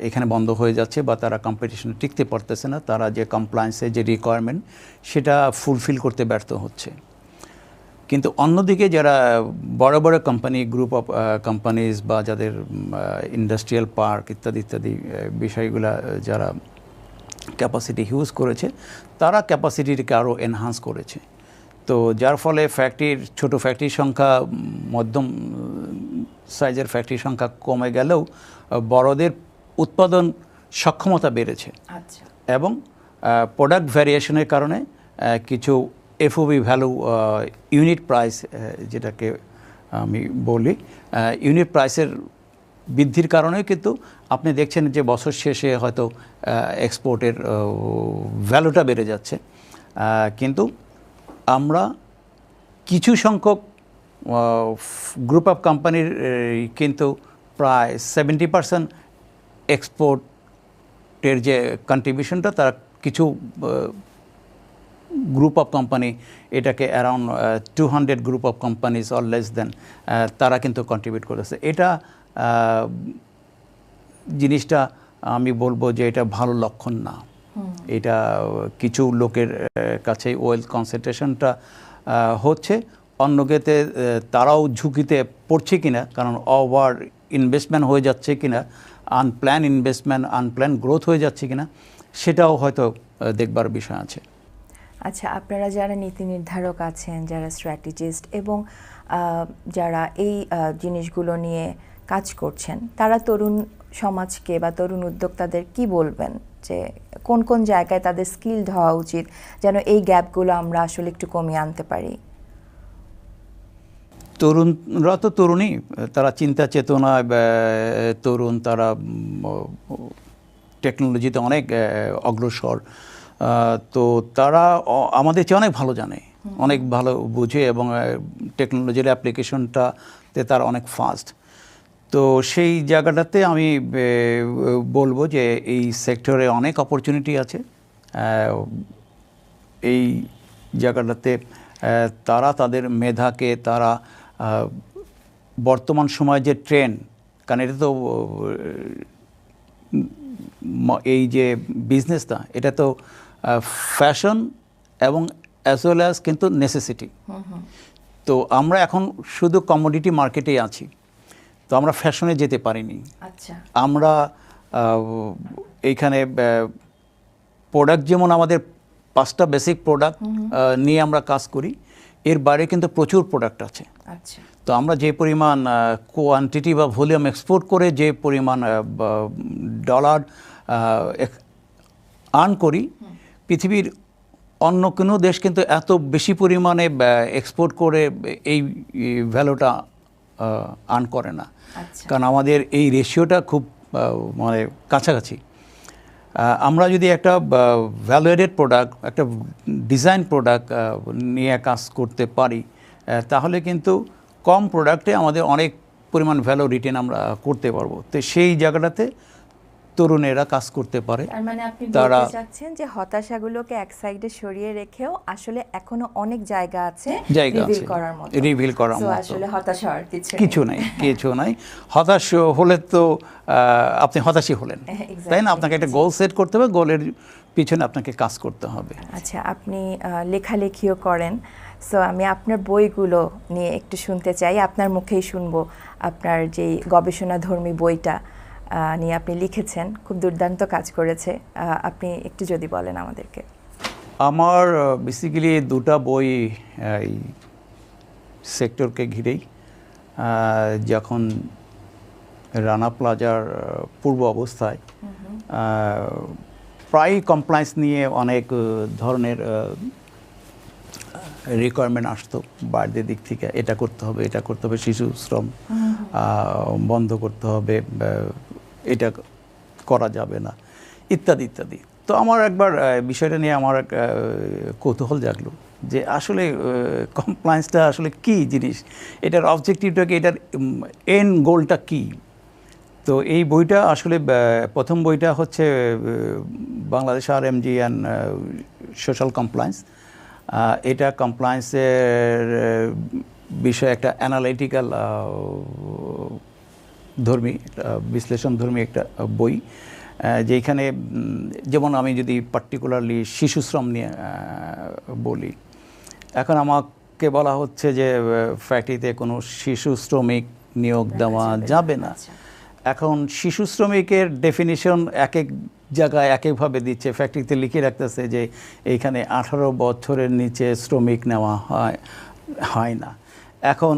এখানে বন্ধ হয়ে যাচ্ছে বা তারা কম্পিটিশনে টিকতে পারতেছে না, তারা যে কমপ্লায়েন্সের যে রিকোয়ারমেন্ট সেটা ফুলফিল করতে ব্যর্থ হচ্ছে। কিন্তু অন্যদিকে যারা বড় বড় কোম্পানি, গ্রুপ অফ কোম্পানিজ বা যাদের ইন্ডাস্ট্রিয়াল পার্ক ইত্যাদি ইত্যাদি বিষয়গুলা যারা ক্যাপাসিটি হিউজ করেছে, তারা ক্যাপাসিটিকে আরও এনহান্স করেছে। তো যার ফলে ছোট ফ্যাক্টরির সংখ্যা, মধ্যম সাইজের ফ্যাক্টরির সংখ্যা কমে গেলেও বড়দের উৎপাদন সক্ষমতা বেড়েছে। আচ্ছা। এবং প্রোডাক্ট ভ্যারিয়েশনের কারণে কিছু এফওবি ভ্যালু, ইউনিট প্রাইস যেটাকে আমি বলি, ইউনিট প্রাইসের বৃদ্ধির কারণে কিন্তু আপনি দেখছেন যে বছর শেষে হয়তো এক্সপোর্টের ভ্যালুটা বেড়ে যাচ্ছে। কিন্তু আমরা কিছু সংখ্যক গ্রুপ অফ কোম্পানির কিন্তু প্রায় 70% এক্সপোর্টের যে কন্ট্রিবিউশনটা, তারা কিছু গ্রুপ অফ কোম্পানি, এটাকে around 200 group of companies or less than, তারা কিন্তু কন্ট্রিবিউট করেছে। এটা জিনিসটা আমি বলবো যে এটা ভালো লক্ষণ না। এটা কিছু লোকের কাছে ওয়েলথ কনসেন্ট্রেশনটা হচ্ছে, অন্যকেতে তারাও ঝুঁকিতে পড়ছে কিনা, কারণ ওভার ইনভেস্টমেন্ট হয়ে যাচ্ছে কিনা, আনপ্ল্যান ইনভেস্টমেন্ট, আনপ্ল্যান গ্রোথ হয়ে যাচ্ছে কিনা, সেটাও হয়তো দেখবার বিষয় আছে। আচ্ছা, আপনারা যারা নীতি নির্ধারক আছেন, যারা স্ট্র্যাটেজিস্ট এবং যারা এই জিনিসগুলো নিয়ে কাজ করছেন, তারা তরুণ সমাজকে বা তরুণ উদ্যোক্তাদের কি বলবেন যে কোন কোন জায়গায় তাদের স্কিলড হওয়া উচিত, যেন এই গ্যাপগুলো আমরা আসলে একটু কমিয়ে আনতে পারি? তরুণরা তো তরুণই, তারা চিন্তা চেতনা তরুণ, তারা টেকনোলজিতে অনেক অগ্রসর, তো তারা আমাদের চেয়ে অনেক ভালো জানে, অনেক ভালো বুঝে, এবং টেকনোলজির অ্যাপ্লিকেশনটাতে তারা অনেক ফাস্ট। তো সেই জায়গাটাতে আমি বলবো যে এই সেক্টরে অনেক অপরচুনিটি আছে। এই জায়গাটাতে তারা তাদের মেধাকে, তারা বর্তমান সময় যে ট্রেন্ড, কারণ এটা তো এই যে বিজনেসটা, এটা তো ফ্যাশন এবং অ্যাজ ওয়েল অ্যাজ কিন্তু নেসেসিটি। তো আমরা এখন শুধু কমোডিটি মার্কেটেই আছি, তো আমরা ফ্যাশনে যেতে পারিনি। আচ্ছা, আমরা এইখানে প্রোডাক্ট যেমন আমাদের 5টা বেসিক প্রোডাক্ট নিয়ে আমরা কাজ করি। এর বাইরে কিন্তু প্রচুর প্রোডাক্ট আছে। আচ্ছা, তো আমরা যে পরিমাণ কোয়ান্টিটি বা ভলিউম এক্সপোর্ট করে যে পরিমাণ ডলার আর্ন করি, পৃথিবীর অন্য কোনো দেশ কিন্তু এত বেশি পরিমাণে এক্সপোর্ট করে এই ভ্যালুটা আর্ন করে না। আচ্ছা, কারণ আমাদের এই রেশিওটা খুব মানে কাছাকাছি। আমরা যদি একটা ভ্যালুয়েডেড প্রোডাক্ট, একটা ডিজাইন প্রোডাক্ট নিয়ে কাজ করতে পারি, তাহলে কিন্তু কম প্রোডাক্টে আমাদের অনেক পরিমাণ ভ্যালু রিটেন আমরা করতে পারবো। তো সেই জায়গাটাতে তরুণেরা কাজ করতে পারে। তার মানে আপনি তারা বলতে চাচ্ছেন যে হতাশাগুলোকে এক সাইডে সরিয়ে রেখেও আসলে এখনো অনেক জায়গা আছে রিভিল করার মতো। রিভিল করার So, মতো আসলে হতাশ হওয়ার কিছু নাই, কিছু নাই। হতাশ হলে তো আপনি হতাশই হলেন, Exactly. তাই না? আপনাকে একটা গোল সেট করতে হবে, গোলের পিছনে আপনাকে কাজ করতে হবে। আচ্ছা, আপনি লেখালেখিও করেন, সো আমি আপনার বইগুলো নিয়ে একটু শুনতে চাই, আপনার মুখেই শুনবো। আপনার যেই গবেষণাধর্মী বইটা নিয়ে আপনি লিখেছেন, খুব দুর্দান্ত কাজ করেছে, আপনি একটু যদি বলেন আমাদেরকে। আমার বেসিক্যালি দুটা বই এই সেক্টরকে ঘিরেই। যখন রানা প্লাজার পূর্ব অবস্থায় প্রায় কমপ্লায়েন্স নিয়ে অনেক ধরনের রিকোয়ারমেন্ট আসতো বাইরের দিক থেকে, এটা করতে হবে, এটা করতে হবে, শিশু শ্রম বন্ধ করতে হবে, এটা করা যাবে না, ইত্যাদি ইত্যাদি। তো আমার একবার বিষয়টা নিয়ে আমার এক কৌতূহল জাগলো যে আসলে কমপ্লায়েন্সটা আসলে কী জিনিস, এটার অবজেক্টিভটা কি, এটার এন্ড গোলটা কী। তো এই বইটা আসলে প্রথম বইটা হচ্ছে Bangladesh RMG and social compliance. এটা কমপ্লায়েন্সের বিষয়ে একটা অ্যানালিটিক্যাল ধর্মী, বিশ্লেষণ ধর্মী একটা বই, যেখানে যেমন আমি যদি পার্টিকুলারলি শিশু শ্রম নিয়ে বলি, এখন আমাকে বলা হচ্ছে যে ফ্যাক্টরিতে কোনো শিশু শ্রমিক নিয়োগ দেওয়া যাবে না। এখন শিশু শ্রমিকের ডেফিনিশন এক এক জায়গায় এক একভাবে দিচ্ছে। ফ্যাক্টরিতে লিখে রাখতেছে যে এইখানে 18 বছরের নিচে শ্রমিক নেওয়া হয় না। এখন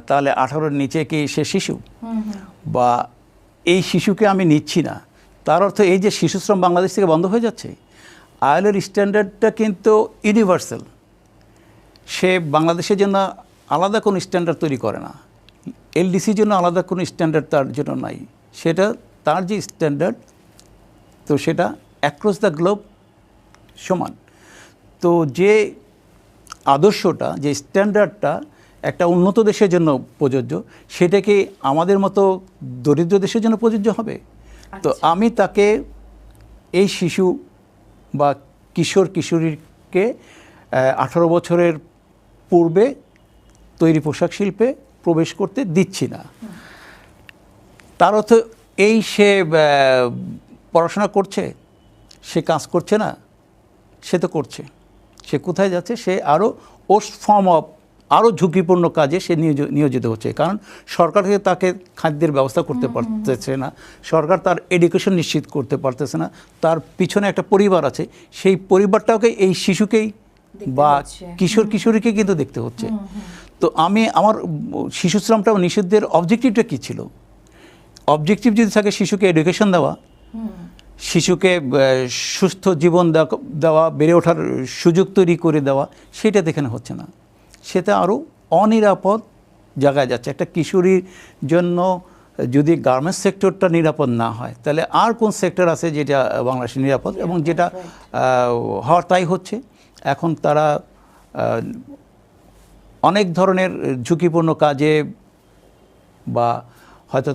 তাহলে 18-র নিচে কি সে শিশু, বা এই শিশুকে আমি নিচ্ছি না, তার অর্থ এই যে শিশু শ্রম বাংলাদেশ থেকে বন্ধ হয়ে যাচ্ছে। আইএলওর স্ট্যান্ডার্ডটা কিন্তু ইউনিভার্সাল, সে বাংলাদেশের জন্য আলাদা কোনো স্ট্যান্ডার্ড তৈরি করে না, LDCর জন্য আলাদা কোনো স্ট্যান্ডার্ড তার জন্য নাই। সেটা তার যে স্ট্যান্ডার্ড, তো সেটা অ্যাক্রস দ্য গ্লোব সমান। তো যে আদর্শটা, যে স্ট্যান্ডার্ডটা একটা উন্নত দেশের জন্য প্রযোজ্য, সেটা কি আমাদের মতো দরিদ্র দেশের জন্য প্রযোজ্য হবে? তো আমি তাকে, এই শিশু বা কিশোর কিশোরীকে 18 বছরের পূর্বে তৈরি পোশাক শিল্পে প্রবেশ করতে দিচ্ছি না। তার অর্থ এই সে পড়াশোনা করছে, সে কাজ করছে না? সে তো করছে। সে কোথায় যাচ্ছে? সে আরও ফর্ম অফ আরও ঝুঁকিপূর্ণ কাজে সে নিয়োজিত হচ্ছে। কারণ সরকার থেকে তাকে খাদ্যের ব্যবস্থা করতে পারতেছে না, সরকার তার এডুকেশন নিশ্চিত করতে পারতেছে না, তার পিছনে একটা পরিবার আছে, সেই পরিবারটাকে এই শিশুকেই বা কিশোর কিশোরীকে কিন্তু দেখতে হচ্ছে। তো আমি আমার শিশু শ্রমটা নিষিদ্ধের অবজেক্টিভটা কী ছিল? অবজেক্টিভ যদি থাকে শিশুকে এডুকেশন দেওয়া, শিশুকে সুস্থ জীবন দেওয়া, বেড়ে ওঠার সুযোগ তৈরি করে দেওয়া, সেটা এখানে হচ্ছে না। সেটা আরও অনিরাপদ জায়গায় যাচ্ছে। একটা কিশোরীর জন্য যদি গার্মেন্টস সেক্টরটা নিরাপদ না হয়, তাহলে আর কোন সেক্টর আছে যেটা বাংলাদেশে নিরাপদ? এবং যেটা হওয়ার তাই হচ্ছে। এখন তারা অনেক ধরনের ঝুঁকিপূর্ণ কাজে বা হয়তো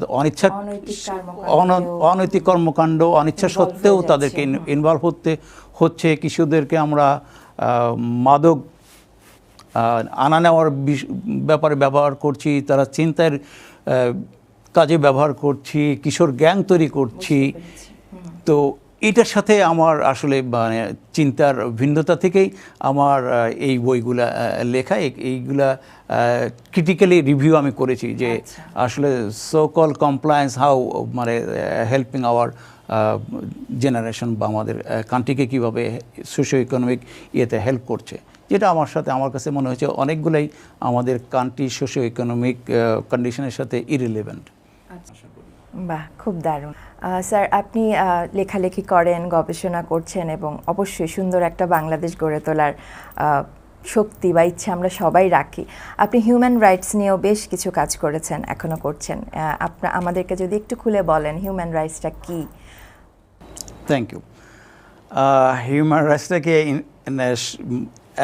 অনৈতিক কর্মকাণ্ড অনিচ্ছা সত্ত্বেও তাদেরকে ইনভলভ হচ্ছে। কিশোরদেরকে আমরা মাদক আনা নেওয়ার ব্যাপারে ব্যবহার করছি, তারা চিন্তার কাজে ব্যবহার করছি, কিশোর গ্যাং তৈরি করছি। তো এটার সাথে আমার আসলে মানে চিন্তার ভিন্নতা থেকেই আমার এই বইগুলা লেখা। এইগুলা ক্রিটিক্যালি রিভিউ আমি করেছি যে আসলে সো কল কমপ্লায়েন্স হাউ মানে হেল্পিং আওয়ার জেনারেশন বা আমাদের কান্ট্রিকে কীভাবে সোশিও ইকোনমিক ইয়েতে হেল্প করছে, যেটা আমার কাছে মনে হয়েছে অনেকগুলোই আমাদের কান্ট্রি সোশিও ইকোনমিক কন্ডিশনের সাথে ইরিলেভেন্ট। বাহ, খুব দারুণ। স্যার, আপনি লেখালেখি করেন, গবেষণা করছেন এবং অবশ্যই সুন্দর একটা বাংলাদেশ গড়ে তোলার শক্তি বা ইচ্ছা আমরা সবাই রাখি। আপনি হিউম্যান রাইটস নিয়েও বেশ কিছু কাজ করেছেন, এখনও করছেন। আমাদেরকে যদি একটু খুলে বলেন হিউম্যান রাইটসটা কী? Thank you. হিউম্যান রাইটসটাকে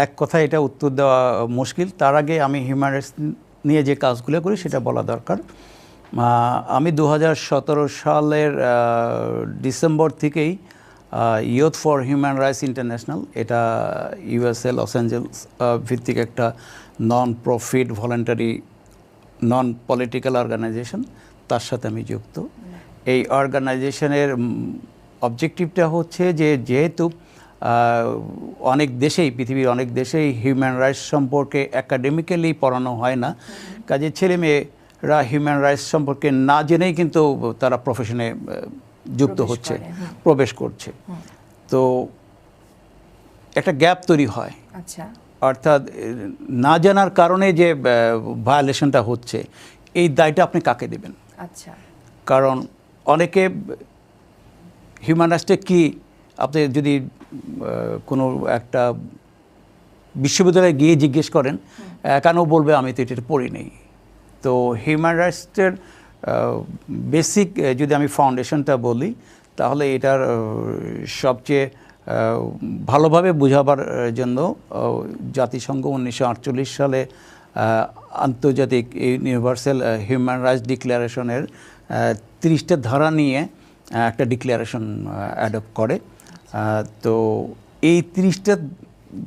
এক কথায় এটা উত্তর দেওয়া মুশকিল। তার আগে আমি হিউম্যান রাইটস নিয়ে যে কাজগুলো করি সেটা বলা দরকার। আমি 2017 সালের ডিসেম্বর থেকেই youth for human rights international, এটা ইউএসএ লস অ্যাঞ্জেলস ভিত্তিক একটা non profit voluntary non political organization, তার সাথে আমি যুক্ত। এই অর্গানাইজেশনের অবজেক্টিভটা হচ্ছে যে যেহেতু অনেক দেশেই, পৃথিবীর অনেক দেশেই হিউম্যান রাইটস সম্পর্কে একাডেমিক্যালি পড়ানো হয় না, কাজে ছেলে মেয়েরা হিউম্যান রাইটস সম্পর্কে না জেনেই কিন্তু তারা প্রফেশনে যুক্ত হচ্ছে, প্রবেশ করছে। তো একটা গ্যাপ তৈরি হয়। আচ্ছা, অর্থাৎ না জানার কারণে যে ভায়োলেশনটা হচ্ছে, এই দায়টা আপনি কাকে দেবেন? আচ্ছা, কারণ অনেকে হিউম্যান রাইটসটা কি, আপনি যদি কোনো একটা বিশ্ববিদ্যালয়ে গিয়ে জিজ্ঞেস করেন, কেন বলবে আমি তো এটা পড়ি নেই। তো হিউম্যান রাইটসের বেসিক যদি আমি ফাউন্ডেশনটা বলি, তাহলে এটার সবচেয়ে ভালোভাবে বোঝাবার জন্য জাতিসংঘ 1948 সালে আন্তর্জাতিক ইউনিভার্সাল হিউম্যান রাইটস ডিক্লারেশনের 30টা ধারা নিয়ে একটা ডিক্লারেশন অ্যাডপ্ট করে। তো এই 30টা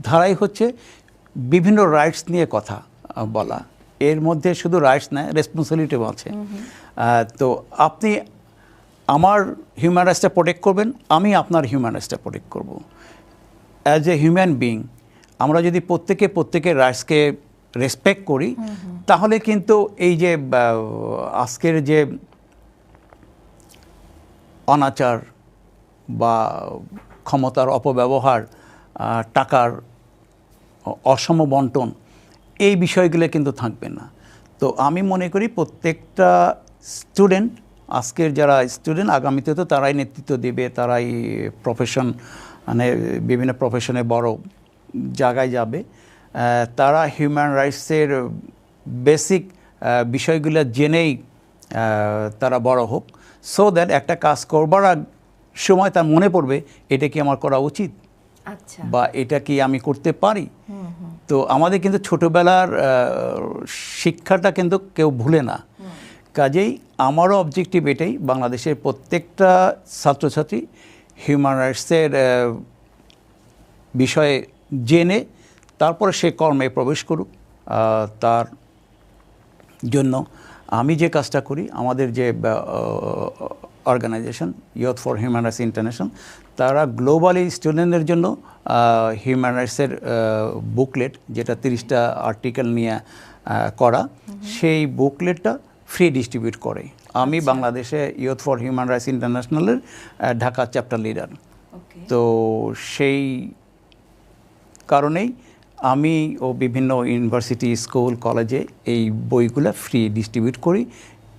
ধারাই হচ্ছে বিভিন্ন রাইটস নিয়ে কথা বলা। এর মধ্যে শুধু রাইটস না, রেসপন্সিবিলিটিও আছে। তো আপনি আমার হিউম্যান রাইটসটা প্রোটেক্ট করবেন, আমি আপনার হিউম্যান রাইটসটা প্রোটেক্ট করব। অ্যাজ এ হিউম্যান বিং আমরা যদি প্রত্যেকের রাইটসকে রেসপেক্ট করি, তাহলে কিন্তু এই যে আজকের যে অনাচার বা ক্ষমতার অপব্যবহার, টাকার অসম বন্টন, এই বিষয়গুলো কিন্তু থাকবে না। তো আমি মনে করি প্রত্যেকটা স্টুডেন্ট, আজকের যারা স্টুডেন্ট, আগামীতে তো তারাই নেতৃত্ব দেবে, তারাই প্রফেশন, মানে বিভিন্ন প্রফেশনে বড় জায়গায় যাবে, তারা হিউম্যান রাইটসের বেসিক বিষয়গুলো জেনেই তারা বড় হোক, সো দ্যাট একটা কাজ করবার সময় তার মনে পড়বে এটা কি আমার করা উচিত, বা এটা কি আমি করতে পারি। তো আমাদের কিন্তু ছোটোবেলার শিক্ষাটা কিন্তু কেউ ভুলে না। কাজেই আমারও অবজেক্টিভ এটাই, বাংলাদেশের প্রত্যেকটা ছাত্রছাত্রী হিউম্যান রাইটসের বিষয়ে জেনে তারপরে সে কর্মে প্রবেশ করুক। তার জন্য আমি যে কাজটা করি, আমাদের যে organization youth for human rights international, তারা গ্লোবালি স্টুডেন্টদের জন্য হিউম্যান রাইটসের বুকলেট, যেটা 30টা আর্টিকেল নিয়ে করা, সেই বুকলেটটা ফ্রি ডিস্ট্রিবিউট করে। আমি বাংলাদেশে ইউথ ফর হিউম্যান রাইটস ইন্টারন্যাশনালের ঢাকা চ্যাপ্টার লিডার। তো সেই কারণেই আমি ও বিভিন্ন ইউনিভার্সিটি, স্কুল, কলেজে এই বইগুলো ফ্রি ডিস্ট্রিবিউট করি।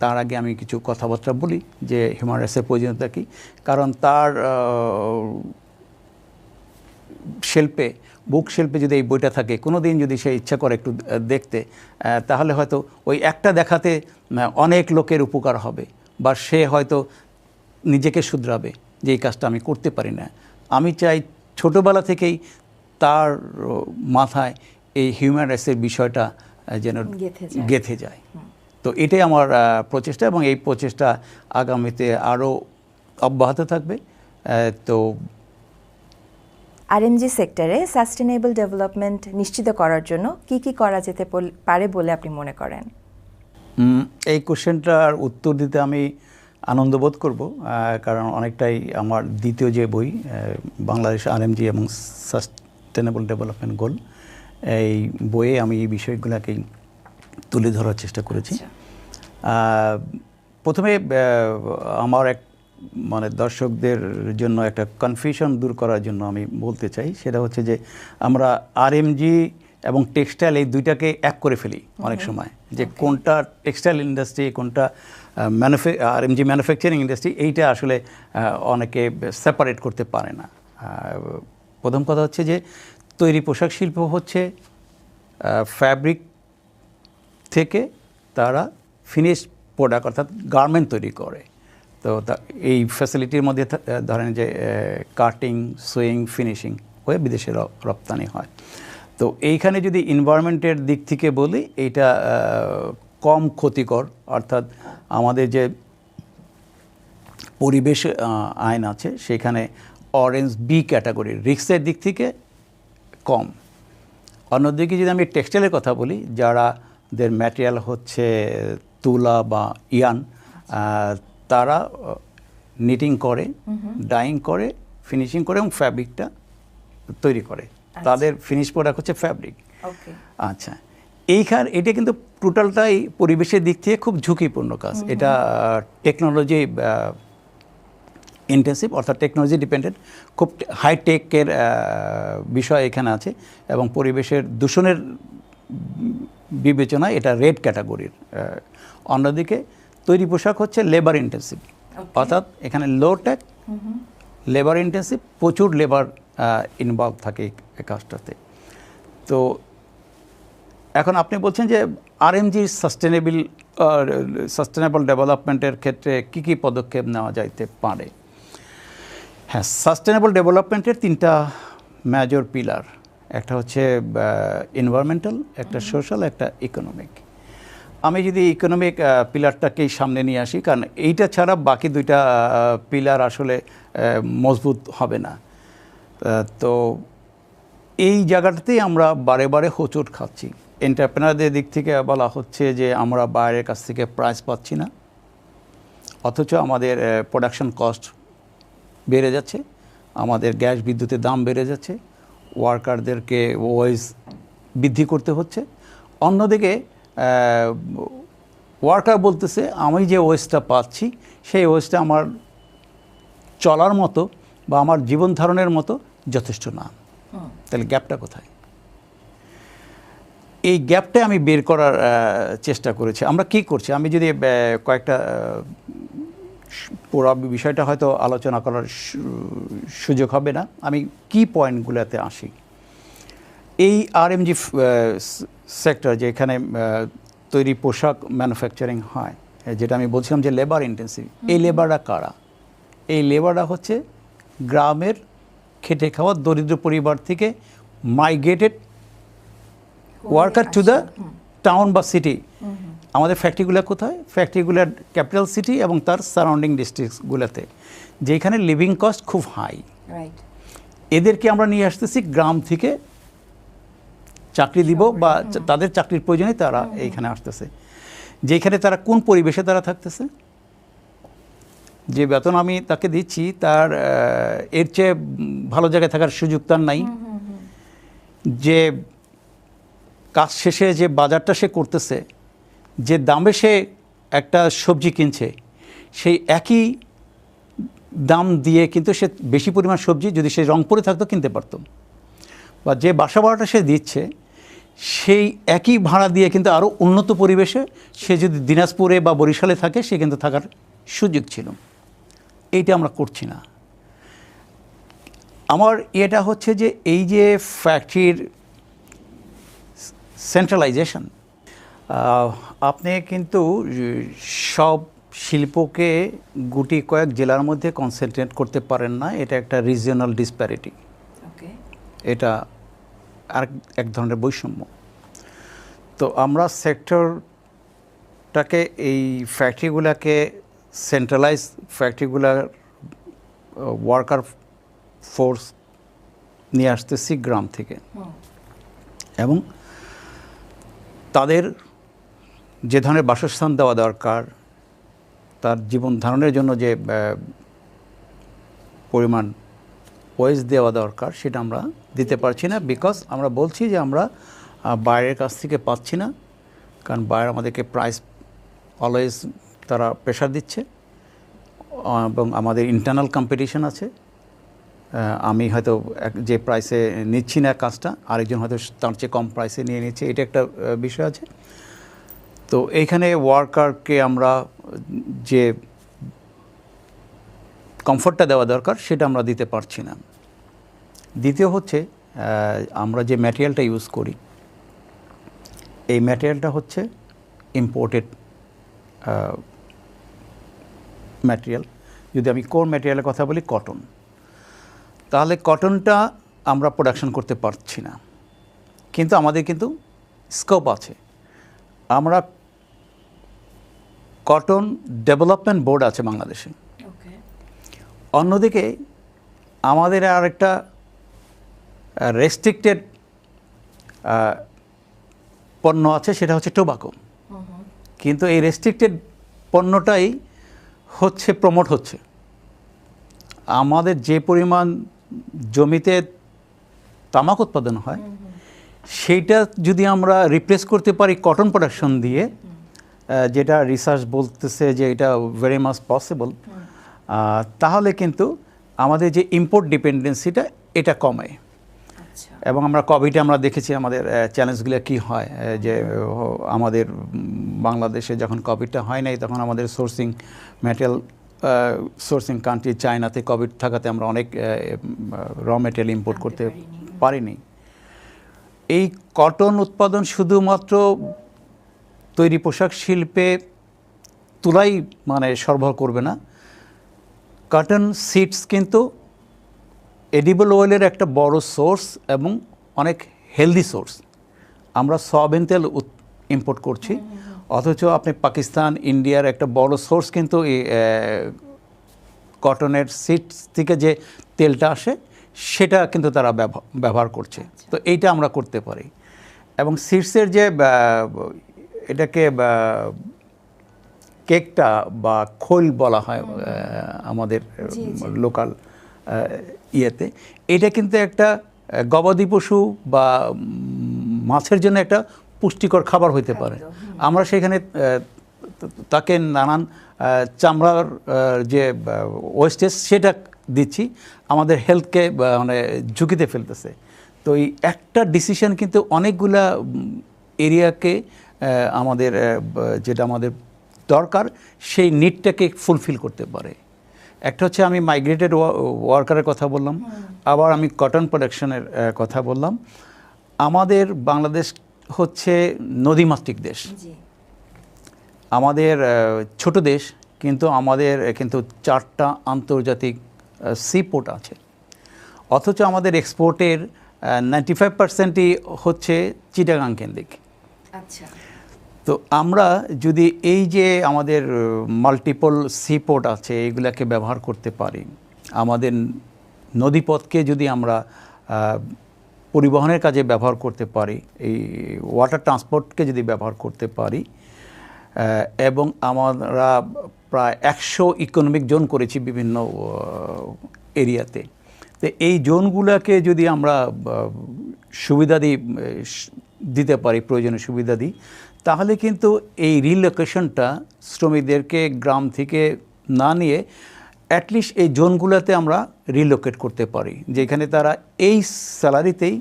তার আগে আমি কিছু কথাবার্তা বলি যে হিউম্যান রাইটসের প্রয়োজনীয়তা কী। কারণ তার শিল্পে, বুক শিল্পে যদি এই বইটা থাকে, কোনো দিন যদি সে ইচ্ছা করে একটু দেখতে, তাহলে হয়তো ওই একটা দেখাতে অনেক লোকের উপকার হবে, বা সে হয়তো নিজেকে শুধরাবে যে এই কাজটা আমি করতে পারি না। আমি চাই ছোটোবেলা থেকেই তার মাথায় এই হিউম্যান রাইটসের বিষয়টা যেন গেঁথে যায়। তো এটাই আমার প্রচেষ্টা, এবং এই প্রচেষ্টা আগামীতে আরও অব্যাহত থাকবে। তো আরএমজি সেক্টরে সাস্টেনেবল ডেভেলপমেন্ট নিশ্চিত করার জন্য কি কি করা যেতে পারে বলে আপনি মনে করেন? এই কোশ্চেনটার উত্তর দিতে আমি আনন্দ বোধ করব, কারণ অনেকটাই আমার দ্বিতীয় যে বই বাংলাদেশ আরএমজি এবং সাস্টেনেবল ডেভেলপমেন্ট গোল, এই বইয়ে আমি এই বিষয়গুলোকেই তুলে ধরার চেষ্টা করেছি। প্রথমে আমার এক মানে দর্শকদের জন্য একটা কনফিউশন দূর করার জন্য আমি বলতে চাই, সেটা হচ্ছে যে আমরা আরএমজি এবং টেক্সটাইল এই দুইটাকে এক করে ফেলি অনেক সময়, যে কোনটা টেক্সটাইল ইন্ডাস্ট্রি, কোনটা আরএমজি ম্যানুফ্যাকচারিং ইন্ডাস্ট্রি, এইটা আসলে অনেকে সেপারেট করতে পারে না। প্রথম কথা হচ্ছে যে তৈরি পোশাক শিল্প হচ্ছে ফ্যাব্রিক থেকে তারা ফিনিশ প্রোডাক্ট অর্থাৎ গার্মেন্ট তৈরি করে। তো এই ফ্যাসিলিটির মধ্যে ধরেন যে কাটিং, সুইং, ফিনিশিং হয়ে বিদেশে রপ্তানি হয়। তো এইখানে যদি এনভায়রনমেন্টের দিক থেকে বলি, এইটা কম ক্ষতিকর, অর্থাৎ আমাদের যে পরিবেশ আইন আছে সেখানে অরেঞ্জ বি ক্যাটাগরির রিস্কের দিক থেকে কম। অন্যদিকে যদি আমি টেক্সটাইলের কথা বলি, যারাদের ম্যাটেরিয়াল হচ্ছে তুলা বা ইয়ান, তারা নিটিং করে, ডাইং করে, ফিনিশিং করে এবং ফ্যাব্রিকটা তৈরি করে। তাদের ফিনিশ প্রোডাক্ট হচ্ছে ফ্যাব্রিক। আচ্ছা, এটা কিন্তু টোটালটাই পরিবেশের দিক থেকে খুব ঝুঁকিপূর্ণ কাজ। এটা টেকনোলজি ইন্টেন্সিভ, অর্থাৎ টেকনোলজি ডিপেন্ডেন্ট, খুব হাইটেকের বিষয় এখানে আছে এবং পরিবেশের দূষণের বিবেচনায় এটা রেড ক্যাটাগরির। অন্যদিকে তৈরি পোশাক হচ্ছে লেবার ইন্টেন্সিভ, অর্থাৎ এখানে লো টেক, লেবার ইন্টেন্সিভ, প্রচুর লেবার ইনভলভ থাকে কাজটাতে। তো এখন আপনি বলছেন যে আরএমজির সাস্টেনেবল ডেভেলপমেন্টের ক্ষেত্রে কী কী পদক্ষেপ নেওয়া যাইতে পারে। হ্যাঁ, সাস্টেনেবল ডেভেলপমেন্টের তিনটা মেজর পিলার, একটা হচ্ছে এনভায়রনমেন্টাল, একটা সোশ্যাল, একটা ইকোনমিক। আমি যদি ইকোনমিক পিলারটাকেই সামনে নিয়ে আসি, কারণ এইটা ছাড়া বাকি দুইটা পিলার আসলে মজবুত হবে না। তো এই জায়গাটাতেই আমরা বারে বারে হোঁচট খাচ্ছি। এন্টারপ্রেনারদের দিক থেকে বলা হচ্ছে যে আমরা বাইরের কাছ থেকে প্রাইস পাচ্ছি না, অথচ আমাদের প্রোডাকশন কস্ট বেড়ে যাচ্ছে, আমাদের গ্যাস বিদ্যুতের দাম বেড়ে যাচ্ছে, ওয়ার্কারদেরকে ওয়েজ বৃদ্ধি করতে হচ্ছে। অন্যদিকে ওয়ার্কার বলতেছে আমি যে ওয়েজটা পাচ্ছি সেই ওয়েজটা আমার চলার মতো বা আমার জীবন ধারণের মতো যথেষ্ট না। তাহলে গ্যাপটা কোথায়? এই গ্যাপটা আমি বের করার চেষ্টা করেছি। আমরা কি করছি, আমি যদি কয়েকটা পুরো বিষয়টা হয়তো আলোচনা করার সুযোগ হবে না, আমি কি পয়েন্টগুলোতে আসি। এই আরএমজি সেক্টর যেখানে তৈরি পোশাক ম্যানুফ্যাকচারিং হয়, যেটা আমি বলছিলাম যে লেবার ইন্টেন্সিভ, এই লেবাররা কারা? এই লেবাররা হচ্ছে গ্রামের খেটে খাওয়া দরিদ্র পরিবার থেকে migrated worker to the town বা সিটি। আমাদের ফ্যাক্টরিগুলো কোথায়? ফ্যাক্টরিগুলোর ক্যাপিটাল সিটি এবং তার সারাউন্ডিং ডিস্ট্রিক্টগুলোতে, যেখানে লিভিং কস্ট খুব হাই। এদেরকে আমরা নিয়ে আসতেছি গ্রাম থেকে চাকরি দিব বা তাদের চাকরির প্রয়োজনে তারা এইখানে আসতেছে, যেখানে তারা কোন পরিবেশে তারা থাকতেছে, যে বেতন আমি তাকে দিচ্ছি তার এর চেয়ে ভালো জায়গায় থাকার সুযোগ তার নাই। যে কাজ শেষে যে বাজারটা সে করতেছে, যে দামে সে একটা সবজি কিনছে, সেই একই দাম দিয়ে কিন্তু সে বেশি পরিমাণ সবজি যদি সে রংপুরে থাকতো কিনতে পারত, বা যে বাসা ভাড়াটা সে দিচ্ছে সেই একই ভাড়া দিয়ে কিন্তু আরও উন্নত পরিবেশে সে যদি দিনাজপুরে বা বরিশালে থাকে সে কিন্তু থাকার সুযোগ ছিল। এইটা আমরা করছি না। আমার এটা হচ্ছে যে এই যে ফ্যাক্টরির সেন্ট্রালাইজেশন, আপনি কিন্তু সব শিল্পকে গুটি কয়েক জেলার মধ্যে কনসেন্ট্রেট করতে পারেন না। এটা একটা রিজিওনাল ডিসপ্যারিটি, এটা আর এক ধরনের বৈষম্য। তো আমরা সেক্টরটাকে, এই ফ্যাক্টরিগুলোকে সেন্ট্রালাইজ, ফ্যাক্টরিগুলার ওয়ার্কার ফোর্স নিয়ে আসতেছি গ্রাম থেকে, এবং তাদের যে ধরনের বাসস্থান দেওয়া দরকার, তার জীবন ধারণের জন্য যে পরিমাণ ওয়েজ দেওয়া দরকার সেটা আমরা দিতে পারছি না, বিকজ আমরা বলছি যে আমরা বাইরের কাছ থেকে পাচ্ছি না, কারণ বাইরে আমাদেরকে প্রাইস অলওয়েজ তারা প্রেশার দিচ্ছে। এবং আমাদের ইন্টারনাল কম্পিটিশন আছে। আমি হয়তো যে প্রাইসে নিচ্ছি না কাজটা, আরেকজন হয়তো তার চেয়ে কম প্রাইসে নিয়ে নিচ্ছে, এটা একটা বিষয় আছে। তো এইখানে ওয়ার্কারকে আমরা যে কমফোর্টটা দেওয়া দরকার সেটা আমরা দিতে পারছি না। দ্বিতীয় হচ্ছে আমরা যে ম্যাটেরিয়ালটা ইউজ করি, এই ম্যাটেরিয়ালটা হচ্ছে ইম্পোর্টেড ম্যাটেরিয়াল। যদি আমি কোর ম্যাটেরিয়ালের কথা বলি, কটন, তাহলে কটনটা আমরা প্রোডাকশন করতে পারছি না, কিন্তু আমাদের কিন্তু স্কোপ আছে। আমরা কটন ডেভেলপমেন্ট বোর্ড আছে বাংলাদেশে। অন্যদিকে আমাদের আর একটা রেস্ট্রিক্টেড পণ্য আছে, সেটা হচ্ছে টোবাকো। কিন্তু এই রেস্ট্রিক্টেড পণ্যটাই হচ্ছে প্রমোট হচ্ছে। আমাদের যে পরিমাণ জমিতে তামাক উৎপাদন হয়, সেইটা যদি আমরা রিপ্লেস করতে পারি কটন প্রোডাকশন দিয়ে, যেটা রিসার্চ বলতেছে যে এটা ভেরি মাচ পসিবল, তাহলে কিন্তু আমাদের যে ইম্পোর্ট ডিপেন্ডেন্সিটা এটা কমে। এবং আমরা কোভিডে আমরা দেখেছি আমাদের চ্যালেঞ্জগুলো কি হয়, যে আমাদের বাংলাদেশে যখন কোভিডটা হয় নাই, তখন আমাদের সোর্সিং ম্যাটেরিয়াল সোর্সিং কান্ট্রি চায়নাতে কোভিড থাকাতে আমরা অনেক র ম্যাটেরিয়াল ইম্পোর্ট করতে পারিনি। এই কটন উৎপাদন শুধুমাত্র তৈরি পোশাক শিল্পে তুলাই মানে সরবরাহ করবে না, কটন সিডস কিন্তু এডিবল অয়েলের একটা বড় সোর্স এবং অনেক হেলদি সোর্স। আমরা সয়াবিন তেল ইম্পোর্ট করছি, অথচ আপনি পাকিস্তান, ইন্ডিয়ার একটা বড় সোর্স কিন্তু এই কটনের সিডস থেকে যে তেলটা আসে সেটা কিন্তু তারা ব্যবহার করছে। তো এইটা আমরা করতে পারি। এবং সিডসের যে এটাকে কেকটা বা খোল বলা হয় আমাদের লোকাল ইয়েতে, এটা কিন্তু একটা গবাদি পশু বা মাছের জন্য একটা পুষ্টিকর খাবার হইতে পারে। আমরা সেখানে তাকে নানান চামড়ার যে ওয়েস্টেজ সেটা দিচ্ছি, আমাদের হেলথকে মানে ঝুঁকিতে ফেলতেছে। তো এই একটা ডিসিশন কিন্তু অনেকগুলা এরিয়াকে আমাদের যেটা আমাদের দরকার সেই নিডটাকে ফুলফিল করতে পারে। একটা হচ্ছে আমি মাইগ্রেটেড ওয়ার্কারের কথা বললাম, আবার আমি কটন প্রোডাকশনের কথা বললাম। আমাদের বাংলাদেশ হচ্ছে নদীমাতৃক দেশ, আমাদের ছোট দেশ, কিন্তু আমাদের কিন্তু 4টা আন্তর্জাতিক সিপোর্ট আছে। অথচ আমাদের এক্সপোর্টের 95%ই হচ্ছে চিটাগাং কেন্দ্রিক। আচ্ছা, তো আমরা যদি এই যে আমাদের মাল্টিপল সিপোর্ট আছে এগুলাকে ব্যবহার করতে পারি, আমাদের নদীপথকে যদি আমরা পরিবহনের কাজে ব্যবহার করতে পারি, এই ওয়াটার ট্রান্সপোর্টকে যদি ব্যবহার করতে পারি, এবং আমরা প্রায় 100 ইকোনমিক জোন করেছি বিভিন্ন এরিয়াতে। তো এই জোনগুলোকে যদি আমরা সুবিধা দিতে পারি, প্রয়োজনীয় সুবিধা দিই, তাহলে কিন্তু এই রিলোকেশনটা শ্রমিকদেরকে গ্রাম থেকে না নিয়ে অ্যাটলিস্ট এই জোনগুলোতে আমরা রিলোকেট করতে পারি, যেখানে তারা এই স্যালারিতেই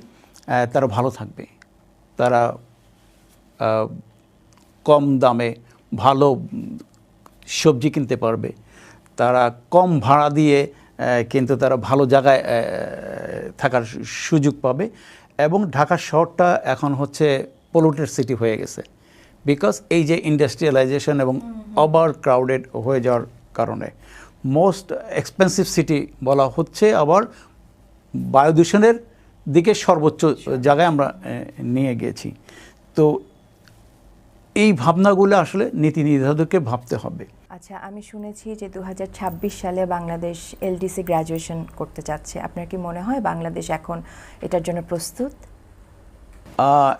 তারা ভালো থাকবে, তারা কম দামে ভালো সবজি কিনতে পারবে, তারা কম ভাড়া দিয়ে কিন্তু তারা ভালো জায়গায় থাকার সুযোগ পাবে। এবং ঢাকা শহরটা এখন হচ্ছে পলিউটেড সিটি হয়ে গেছে, বিকজ এই যে ইন্ডাস্ট্রিয়ালাইজেশন এবং ওভার ক্রাউডেড হয়ে যাওয়ার কারণে মোস্ট এক্সপেন্সিভ সিটি বলা হচ্ছে, আবার বায়ু দূষণের দিকে সর্বোচ্চ জায়গায় আমরা নিয়ে গেছি। তো এই ভাবনাগুলো আসলে নীতি নির্ধারককে ভাবতে হবে। আচ্ছা, আমি শুনেছি যে 2026 সালে বাংলাদেশ এলডিসি গ্র্যাজুয়েশন করতে যাচ্ছে। আপনার কি মনে হয় বাংলাদেশ এখন এটার জন্য প্রস্তুত?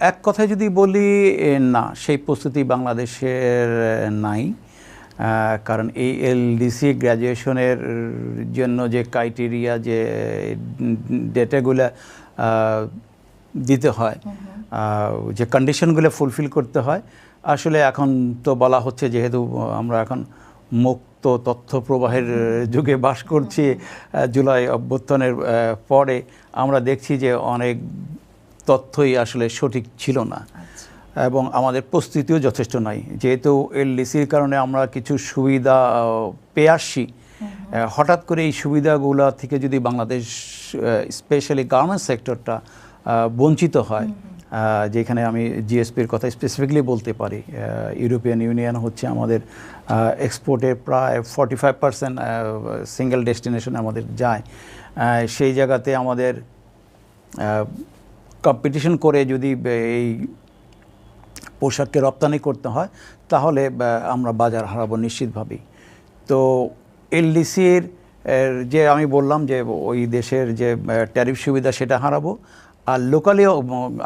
এক কথায় যদি বলি, না, সেই প্রস্তুতি বাংলাদেশের নাই। কারণ এই এলডিসি গ্র্যাজুয়েশনের জন্য যে ক্রাইটেরিয়া, যে ডেটাগুলো দিতে হয়, যে কন্ডিশনগুলো ফুলফিল করতে হয়, আসলে এখন তো বলা হচ্ছে যেহেতু আমরা এখন মুক্ত তথ্য প্রবাহের যুগে বাস করছি। জুলাই অভ্যুত্থানের পরে আমরা দেখছি যে অনেক তথ্যই আসলে সঠিক ছিল না এবং আমাদের প্রস্তুতিও যথেষ্ট নাই। যেহেতু এলডিসির কারণে আমরা কিছু সুবিধা পেয়ে আসছি, হঠাৎ করে এই সুবিধাগুলো থেকে যদি বাংলাদেশ স্পেশালি গার্মেন্টস সেক্টরটা বঞ্চিত হয়, যেখানে আমি জিএসপির কথা স্পেসিফিকলি বলতে পারি, ইউরোপিয়ান ইউনিয়ন হচ্ছে আমাদের এক্সপোর্টের প্রায় 45% সিঙ্গেল ডেস্টিনেশনে আমাদের যায়। সেই জায়গাতে আমাদের কম্পিটিশন করে যদি এই পোশাককে রপ্তানি করতে হয় তাহলে আমরা বাজার হারাবো নিশ্চিতভাবেই। তো এলডিসির যে আমি বললাম যে ওই দেশের যে ট্যারিফ সুবিধা সেটা হারাবো, আর লোকালিও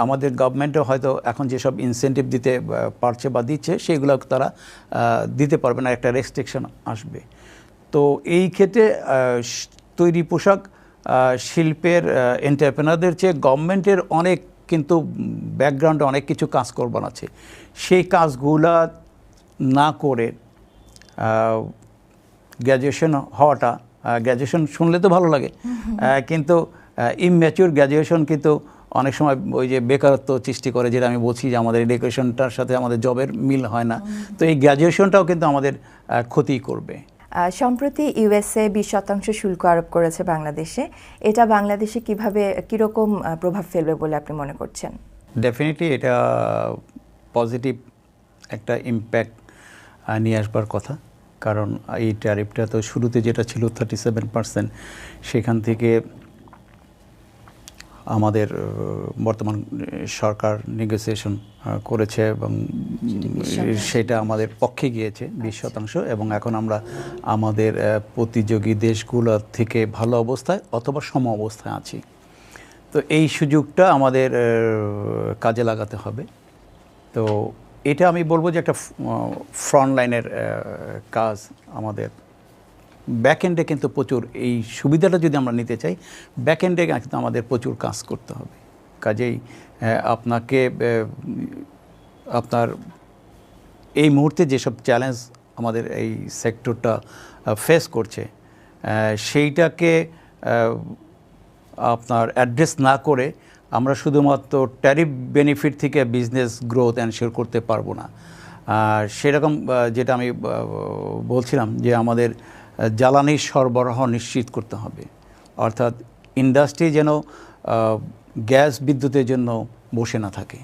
আমাদের গভর্নমেন্টও হয়তো এখন যেসব ইনসেন্টিভ দিতে পারছে বা দিচ্ছে সেগুলো তারা দিতে পারবে না, একটা রেস্ট্রিকশন আসবে। তো এই ক্ষেত্রে তৈরি পোশাক শিল্পের এন্টারপ্রেনারদের চেয়ে গভর্নমেন্টের অনেক কিন্তু ব্যাকগ্রাউন্ডে অনেক কিছু কাজ করবার আছে। সেই কাজগুলা না করে গ্র্যাজুয়েশন হওয়াটা, গ্র্যাজুয়েশন শুনলে তো ভালো লাগে, কিন্তু ইমম্যাচিউর গ্র্যাজুয়েশন কিন্তু অনেক সময় ওই যে বেকারত্ব সৃষ্টি করে, যেটা আমি বলছি যে আমাদের এডুকেশনটার সাথে আমাদের জবের মিল হয় না। তো এই গ্র্যাজুয়েশনটাও কিন্তু আমাদের ক্ষতি করবে। সম্প্রতি ইউএসএ 20% শুল্ক আরোপ করেছে বাংলাদেশে, এটা বাংলাদেশে কিভাবে কীরকম প্রভাব ফেলবে বলে আপনি মনে করছেন? ডেফিনেটলি এটা পজিটিভ একটা ইম্প্যাক্ট নিয়ে আসবার কথা, কারণ এই ট্যারিফটা তো শুরুতে যেটা ছিল 37%, সেখান থেকে আমাদের বর্তমান সরকার নেগোসিয়েশন করেছে এবং সেটা আমাদের পক্ষে গিয়েছে 20%, এবং এখন আমরা আমাদের প্রতিযোগী দেশগুলো থেকে ভালো অবস্থায় অথবা সম অবস্থায় আছি। তো এই সুযোগটা আমাদের কাজে লাগাতে হবে। তো এটা আমি বলবো যে একটা ফ্রন্ট লাইনের কাজ আমাদের। ব্যাকএন্ডে কিন্তু প্রচুর এই সুবিধাটা যদি আমরা নিতে চাই, ব্যাকএন্ডে কিন্তু আমাদের প্রচুর কাজ করতে হবে। কাজেই আপনাকে আপনার এই মুহূর্তে যেসব চ্যালেঞ্জ আমাদের এই সেক্টরটা ফেস করছে সেইটাকে আপনার অ্যাড্রেস না করে আমরা শুধুমাত্র ট্যারিফ বেনিফিট থেকে বিজনেস গ্রোথ এনশিওর করতে পারবো না। সেরকম যেটা আমি বলছিলাম যে আমাদের জ্বালানির সরবরাহ নিশ্চিত করতে হবে, অর্থাৎ ইন্ডাস্ট্রি যেন গ্যাস বিদ্যুতের জন্য বসে না থাকে,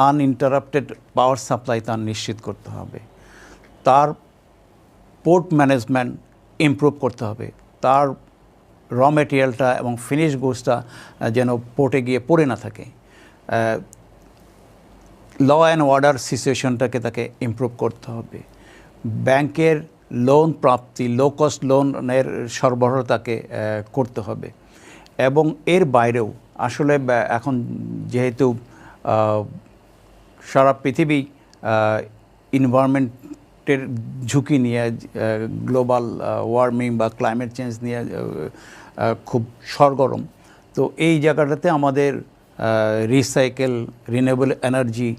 আনইন্টারাপ্টেড পাওয়ার সাপ্লাই তার নিশ্চিত করতে হবে, তার পোর্ট ম্যানেজমেন্ট ইমপ্রুভ করতে হবে, তার র মেটেরিয়ালটা এবং ফিনিশ গুডসটা যেন পোর্টে গিয়ে পড়ে না থাকে, ল অ্যান্ড অর্ডার সিচুয়েশনটাকে তাকে ইমপ্রুভ করতে হবে, ব্যাংকের লোন প্রাপ্তি, লো কস্ট লোনের সরবরাহ তাকে করতে হবে। এবং এর বাইরেও আসলে এখন যেহেতু সারা পৃথিবী এনভায়রনমেন্টের ঝুঁকি নিয়ে, গ্লোবাল ওয়ার্মিং বা ক্লাইমেট চেঞ্জ নিয়ে খুব সরগরম, তো এই জায়গাটাতে আমাদের রিসাইকেল, রিনিউয়েবল এনার্জি,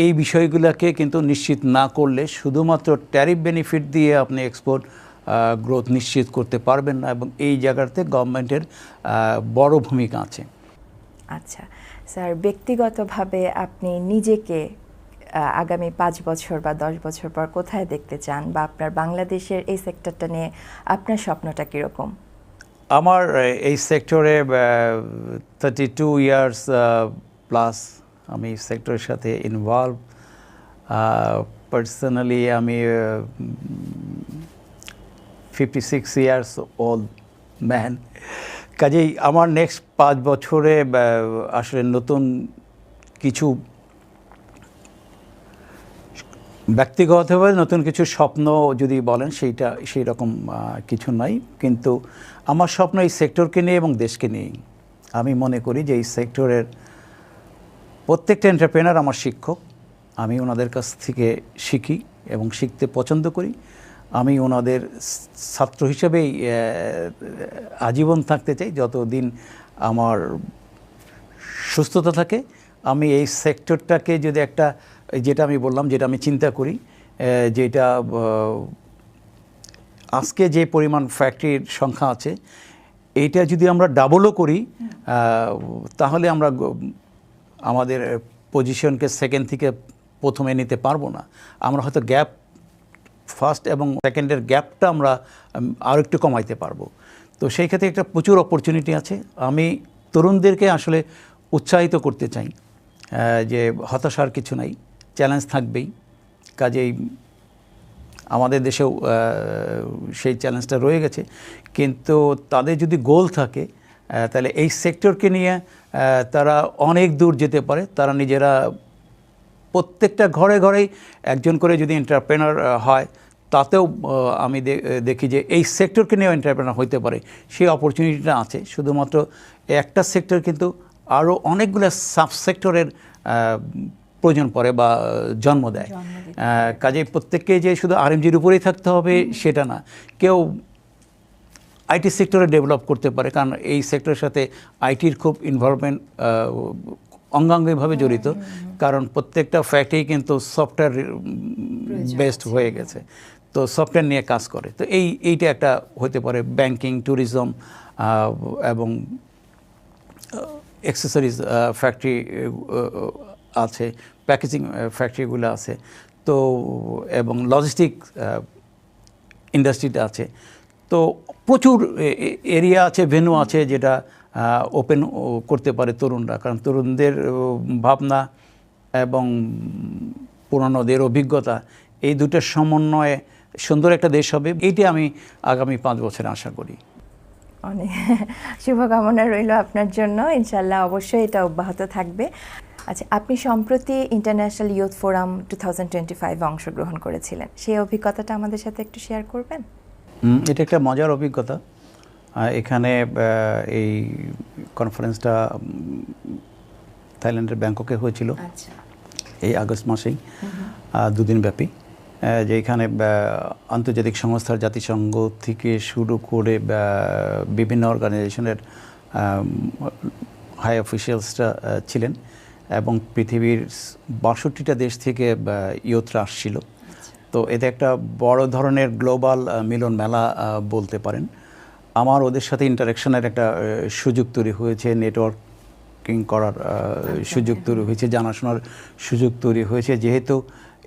এই বিষয়গুলোকে কিন্তু নিশ্চিত না করলে শুধুমাত্র ট্যারিফ বেনিফিট দিয়ে আপনি এক্সপোর্ট গ্রোথ নিশ্চিত করতে পারবেন না, এবং এই জায়গাতে গভর্নমেন্টের বড় ভূমিকা আছে। আচ্ছা স্যার, ব্যক্তিগতভাবে আপনি নিজেকে আগামী 5 বছর বা 10 বছর পর কোথায় দেখতে চান, বা আপনার বাংলাদেশের এই সেক্টরটা নিয়ে আপনার স্বপ্নটা কীরকম? আমার এই সেক্টরে 32 ইয়ার্স প্লাস আমি সেক্টরের সাথে ইনভলভ। পার্সোনালি আমি 56 ইয়ার্স ওল্ড ম্যান। কাজেই আমার নেক্সট 5 বছরে আসলে নতুন কিছু, ব্যক্তিগতভাবে নতুন কিছু স্বপ্ন যদি বলেন সেই রকম কিছু নাই, কিন্তু আমার স্বপ্ন এই সেক্টরকে নিয়ে এবং দেশকে নিয়েই। আমি মনে করি যে এই সেক্টরের প্রত্যেকটা এন্টারপ্রেনার আমার শিক্ষক, আমি ওনাদের কাছ থেকে শিখি এবং শিখতে পছন্দ করি। আমি ওনাদের ছাত্র হিসেবেই আজীবন থাকতে চাই, যতদিন আমার সুস্থতা থাকে। আমি এই সেক্টরটাকে যদি একটা, যেটা আমি বললাম, যেটা আমি চিন্তা করি, যেটা আজকে যে পরিমাণ ফ্যাক্টরির সংখ্যা আছে, এইটা যদি আমরা ডাবলও করি তাহলে আমরা আমাদের পজিশনকে সেকেন্ড থেকে প্রথমে নিতে পারবো না। আমরা হয়তো গ্যাপ, ফার্স্ট এবং সেকেন্ডের গ্যাপটা আমরা আরও একটু কমাইতে পারবো। তো সেই ক্ষেত্রে একটা প্রচুর অপরচুনিটি আছে। আমি তরুণদেরকে আসলে উৎসাহিত করতে চাই যে হতাশার কিছু নাই, চ্যালেঞ্জ থাকবেই। কাজেই আমাদের দেশেও সেই চ্যালেঞ্জটা রয়ে গেছে, কিন্তু তাদের যদি গোল থাকে তাহলে এই সেক্টরকে নিয়ে তারা অনেক দূর যেতে পারে। তারা নিজেরা প্রত্যেকটা ঘরে ঘরেই একজন করে যদি এন্টারপ্রেনার হয়, তাতেও আমি দেখি যে এই সেক্টরকে নিয়েও এন্টারপ্রেনার হইতে পারে, সেই অপরচুনিটিটা আছে। শুধুমাত্র একটা সেক্টর, কিন্তু আরও অনেকগুলো সাবসেক্টরের প্রয়োজন পড়ে বা জন্ম দেয়। কাজে প্রত্যেককে যে শুধু আরএমজির উপরেই থাকতে হবে সেটা না, কেউ আইটি সেক্টরে ডেভেলপ করতে পারে, কারণ এই সেক্টরের সাথে আইটির খুব ইনভলভমেন্ট অঙ্গাঙ্গিভাবে জড়িত, কারণ প্রত্যেকটা ফ্যাক্টরি কিন্তু সফটওয়্যার বেসড হয়ে গেছে, তো সফটওয়্যার নিয়ে কাজ করে। তো এইটা একটা হতে পারে। ব্যাংকিং, ট্যুরিজম এবং অ্যাক্সেসরিজ ফ্যাক্টরি আছে, প্যাকেজিং ফ্যাক্টরিগুলো আছে, তো এবং লজিস্টিক ইন্ডাস্ট্রিটা আছে। তো প্রচুর এরিয়া আছে, ভেন্যু আছে যেটা ওপেন করতে পারে তরুণরা, কারণ তরুণদের ভাবনা এবং পুরানোদের অভিজ্ঞতা, এই দুটোর সমন্বয়ে সুন্দর একটা দেশ হবে। এইটি আমি আগামী 5 বছরে আশা করি। অনেক শুভকামনা রইল আপনার জন্য, ইনশাল্লাহ অবশ্যই এটা অব্যাহত থাকবে। আচ্ছা, আপনি সম্প্রতি ইন্টারন্যাশনাল ইয়ুথ ফোরাম 2025 অংশগ্রহণ করেছিলেন, সেই অভিজ্ঞতাটা আমাদের সাথে একটু শেয়ার করবেন? এটা একটা মজার অভিজ্ঞতা। এখানে এই কনফারেন্সটা থাইল্যান্ডের ব্যাংককে হয়েছিল এই আগস্ট মাসেই, 2 দিন ব্যাপী, যে এখানে আন্তর্জাতিক সংস্থার, জাতিসংঘ থেকে শুরু করে বিভিন্ন অর্গানাইজেশনের হাই অফিসিয়ালসরা ছিলেন, এবং পৃথিবীর 62টা দেশ থেকে ইয়ুথরা আসছিল। তো এতে একটা বড় ধরনের গ্লোবাল মিলন মেলা বলতে পারেন। আমার ওদের সাথে ইন্টারাকশনের একটা সুযোগ তৈরি হয়েছে, নেটওয়ার্কিং করার সুযোগ তৈরি হয়েছে, জানাশোনার সুযোগ তৈরি হয়েছে। যেহেতু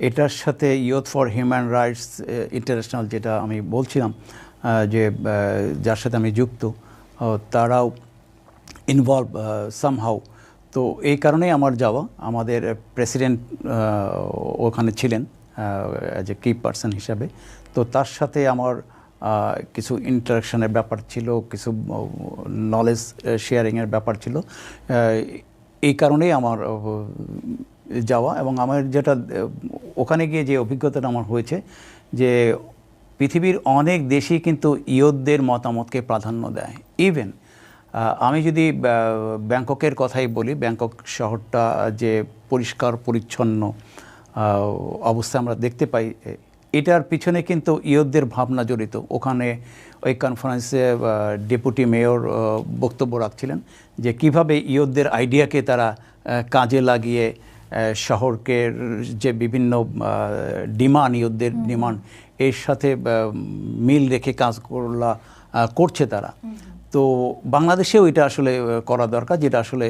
এটার সাথে youth for human rights international, যেটা আমি বলছিলাম যে যার সাথে আমি যুক্ত, তারাও ইনভলভ সামহাউ। তো এই কারণেই আমার যাওয়া। আমাদের প্রেসিডেন্ট ওখানে ছিলেন অ্যাজ এ কি পার্সন হিসাবে। তো তার সাথে আমার কিছু ইন্টারাকশনের ব্যাপার ছিল, কিছু নলেজ শেয়ারিংয়ের ব্যাপার ছিল। এই কারণেই আমার যাওয়া। এবং আমার যেটা ওখানে গিয়ে যে অভিজ্ঞতাটা আমার হয়েছে, যে পৃথিবীর অনেক দেশই কিন্তু ইয়ুথদের মতামতকে প্রাধান্য দেয়। ইভেন আমি যদি ব্যাংককের কথাই বলি, ব্যাংকক শহরটা যে পরিষ্কার পরিচ্ছন্ন অবস্থা আমরা দেখতে পাই, এটার পিছনে কিন্তু ইয়ুথদের ভাবনা জড়িত। ওখানে ওই কনফারেন্সে ডেপুটি মেয়র বক্তব্য রাখছিলেন যে কিভাবে ইয়ুথদের আইডিয়াকে তারা কাজে লাগিয়ে শহরকে যে বিভিন্ন ডিমান্ড, ইয়ুথদের ডিমান্ড, এর সাথে মিল রেখে কাজ করছে তারা। তো বাংলাদেশেও এটা আসলে করা দরকার, যেটা আসলে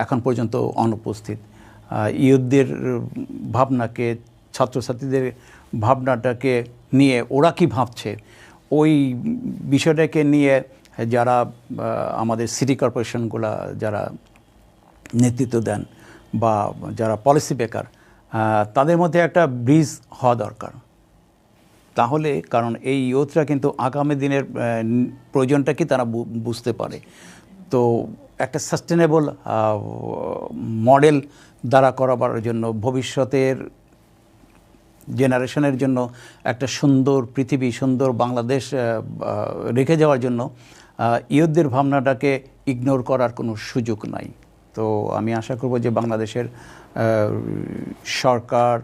এখন পর্যন্ত অনুপস্থিত। ইয়ুথদের ভাবনাকে, ছাত্রছাত্রীদের ভাবনাটাকে নিয়ে ওরা কি ভাবছে, ওই বিষয়টাকে নিয়ে যারা আমাদের সিটি কর্পোরেশনগুলো যারা নেতৃত্ব দেন বা যারা পলিসি মেকার, তাদের মধ্যে একটা ব্রিজ হওয়া দরকার। তাহলে, কারণ এই ইয়ুথরা কিন্তু আগামী দিনের প্রয়োজনটা কি তারা বুঝতে পারে। তো একটা সাস্টেনেবল মডেল দ্বারা করাবার জন্য, ভবিষ্যতের জেনারেশনের জন্য একটা সুন্দর পৃথিবী, সুন্দর বাংলাদেশ রেখে যাওয়ার জন্য ইয়ুথদের ভাবনাটাকে ইগনোর করার কোনো সুযোগ নাই। তো আমি আশা করব যে বাংলাদেশের সরকার,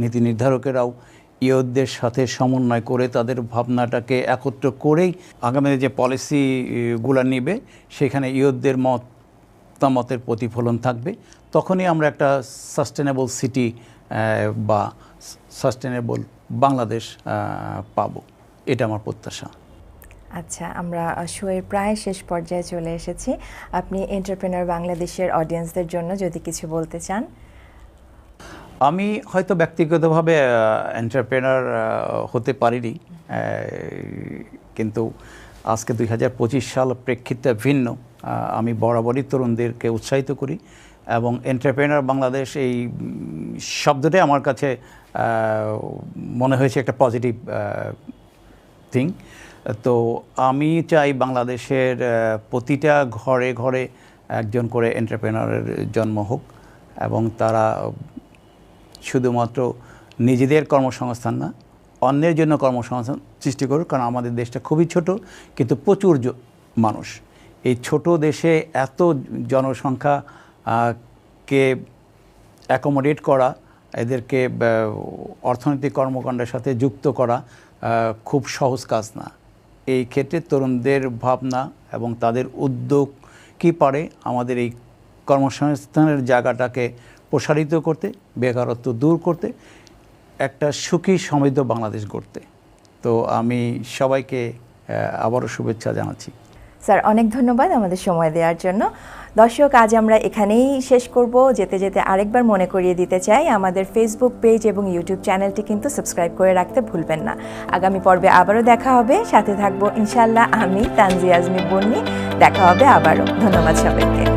নীতি নির্ধারকেরাও ইয়ুথদের সাথে সমন্বয় করে তাদের ভাবনাটাকে একত্র করেই আগামী যে পলিসিগুলো নেবে, সেখানে ইয়ুথদের মতামতের প্রতিফলন থাকবে। তখনই আমরা একটা সাস্টেনেবল সিটি বা সাস্টেনেবল বাংলাদেশ পাবো। এটা আমার প্রত্যাশা। আচ্ছা, আমরা শোয়ের প্রায় শেষ পর্যায়ে চলে এসেছি। আপনি এন্টারপ্রেনার বাংলাদেশের অডিয়েন্সদের জন্য যদি কিছু বলতে চান। আমি হয়তো ব্যক্তিগতভাবে এন্টারপ্রেনার হতে পারিনি, কিন্তু আজকে 2025 সাল প্রেক্ষিতে ভিন্ন। আমি বরাবরই তরুণদেরকে উৎসাহিত করি এবং এন্টারপ্রেনার বাংলাদেশ এই শব্দটাই আমার কাছে মনে হয়েছে একটা পজিটিভ থিং। তো আমি চাই বাংলাদেশের প্রতিটা ঘরে ঘরে একজন করে এন্টারপ্রেনারের জন্ম হোক এবং তারা শুধুমাত্র নিজেদের কর্মসংস্থান না, অন্যের জন্য কর্মসংস্থান সৃষ্টি করুক। কারণ আমাদের দেশটা খুবই ছোট, কিন্তু প্রচুর মানুষ। এই ছোট দেশে এত জনসংখ্যা কে অ্যাকোমোডেট করা, এদেরকে অর্থনৈতিক কর্মকাণ্ডের সাথে যুক্ত করা খুব সহজ কাজ না। এই ক্ষেত্রে তরুণদের ভাবনা এবং তাদের উদ্যোগ কি পারে আমাদের এই কর্মসংস্থানের জায়গাটাকে প্রসারিত করতে, বেকারত্ব দূর করতে, একটা সুখী সমৃদ্ধ বাংলাদেশ গড়তে। তো আমি সবাইকে আবারও শুভেচ্ছা জানাচ্ছি। স্যার, অনেক ধন্যবাদ আমাদের সময় দেওয়ার জন্য। দর্শক, আজ আমরা এখানেই শেষ করব। যেতে যেতে আরেকবার মনে করিয়ে দিতে চাই, আমাদের ফেসবুক পেজ এবং ইউটিউব চ্যানেলটি কিন্তু সাবস্ক্রাইব করে রাখতে ভুলবেন না। আগামী পর্বে আবারও দেখা হবে, সাথে থাকবো ইনশাআল্লাহ আমি তানজিয়া আজমি বন্নি। দেখা হবে আবারও। ধন্যবাদ সবাইকে।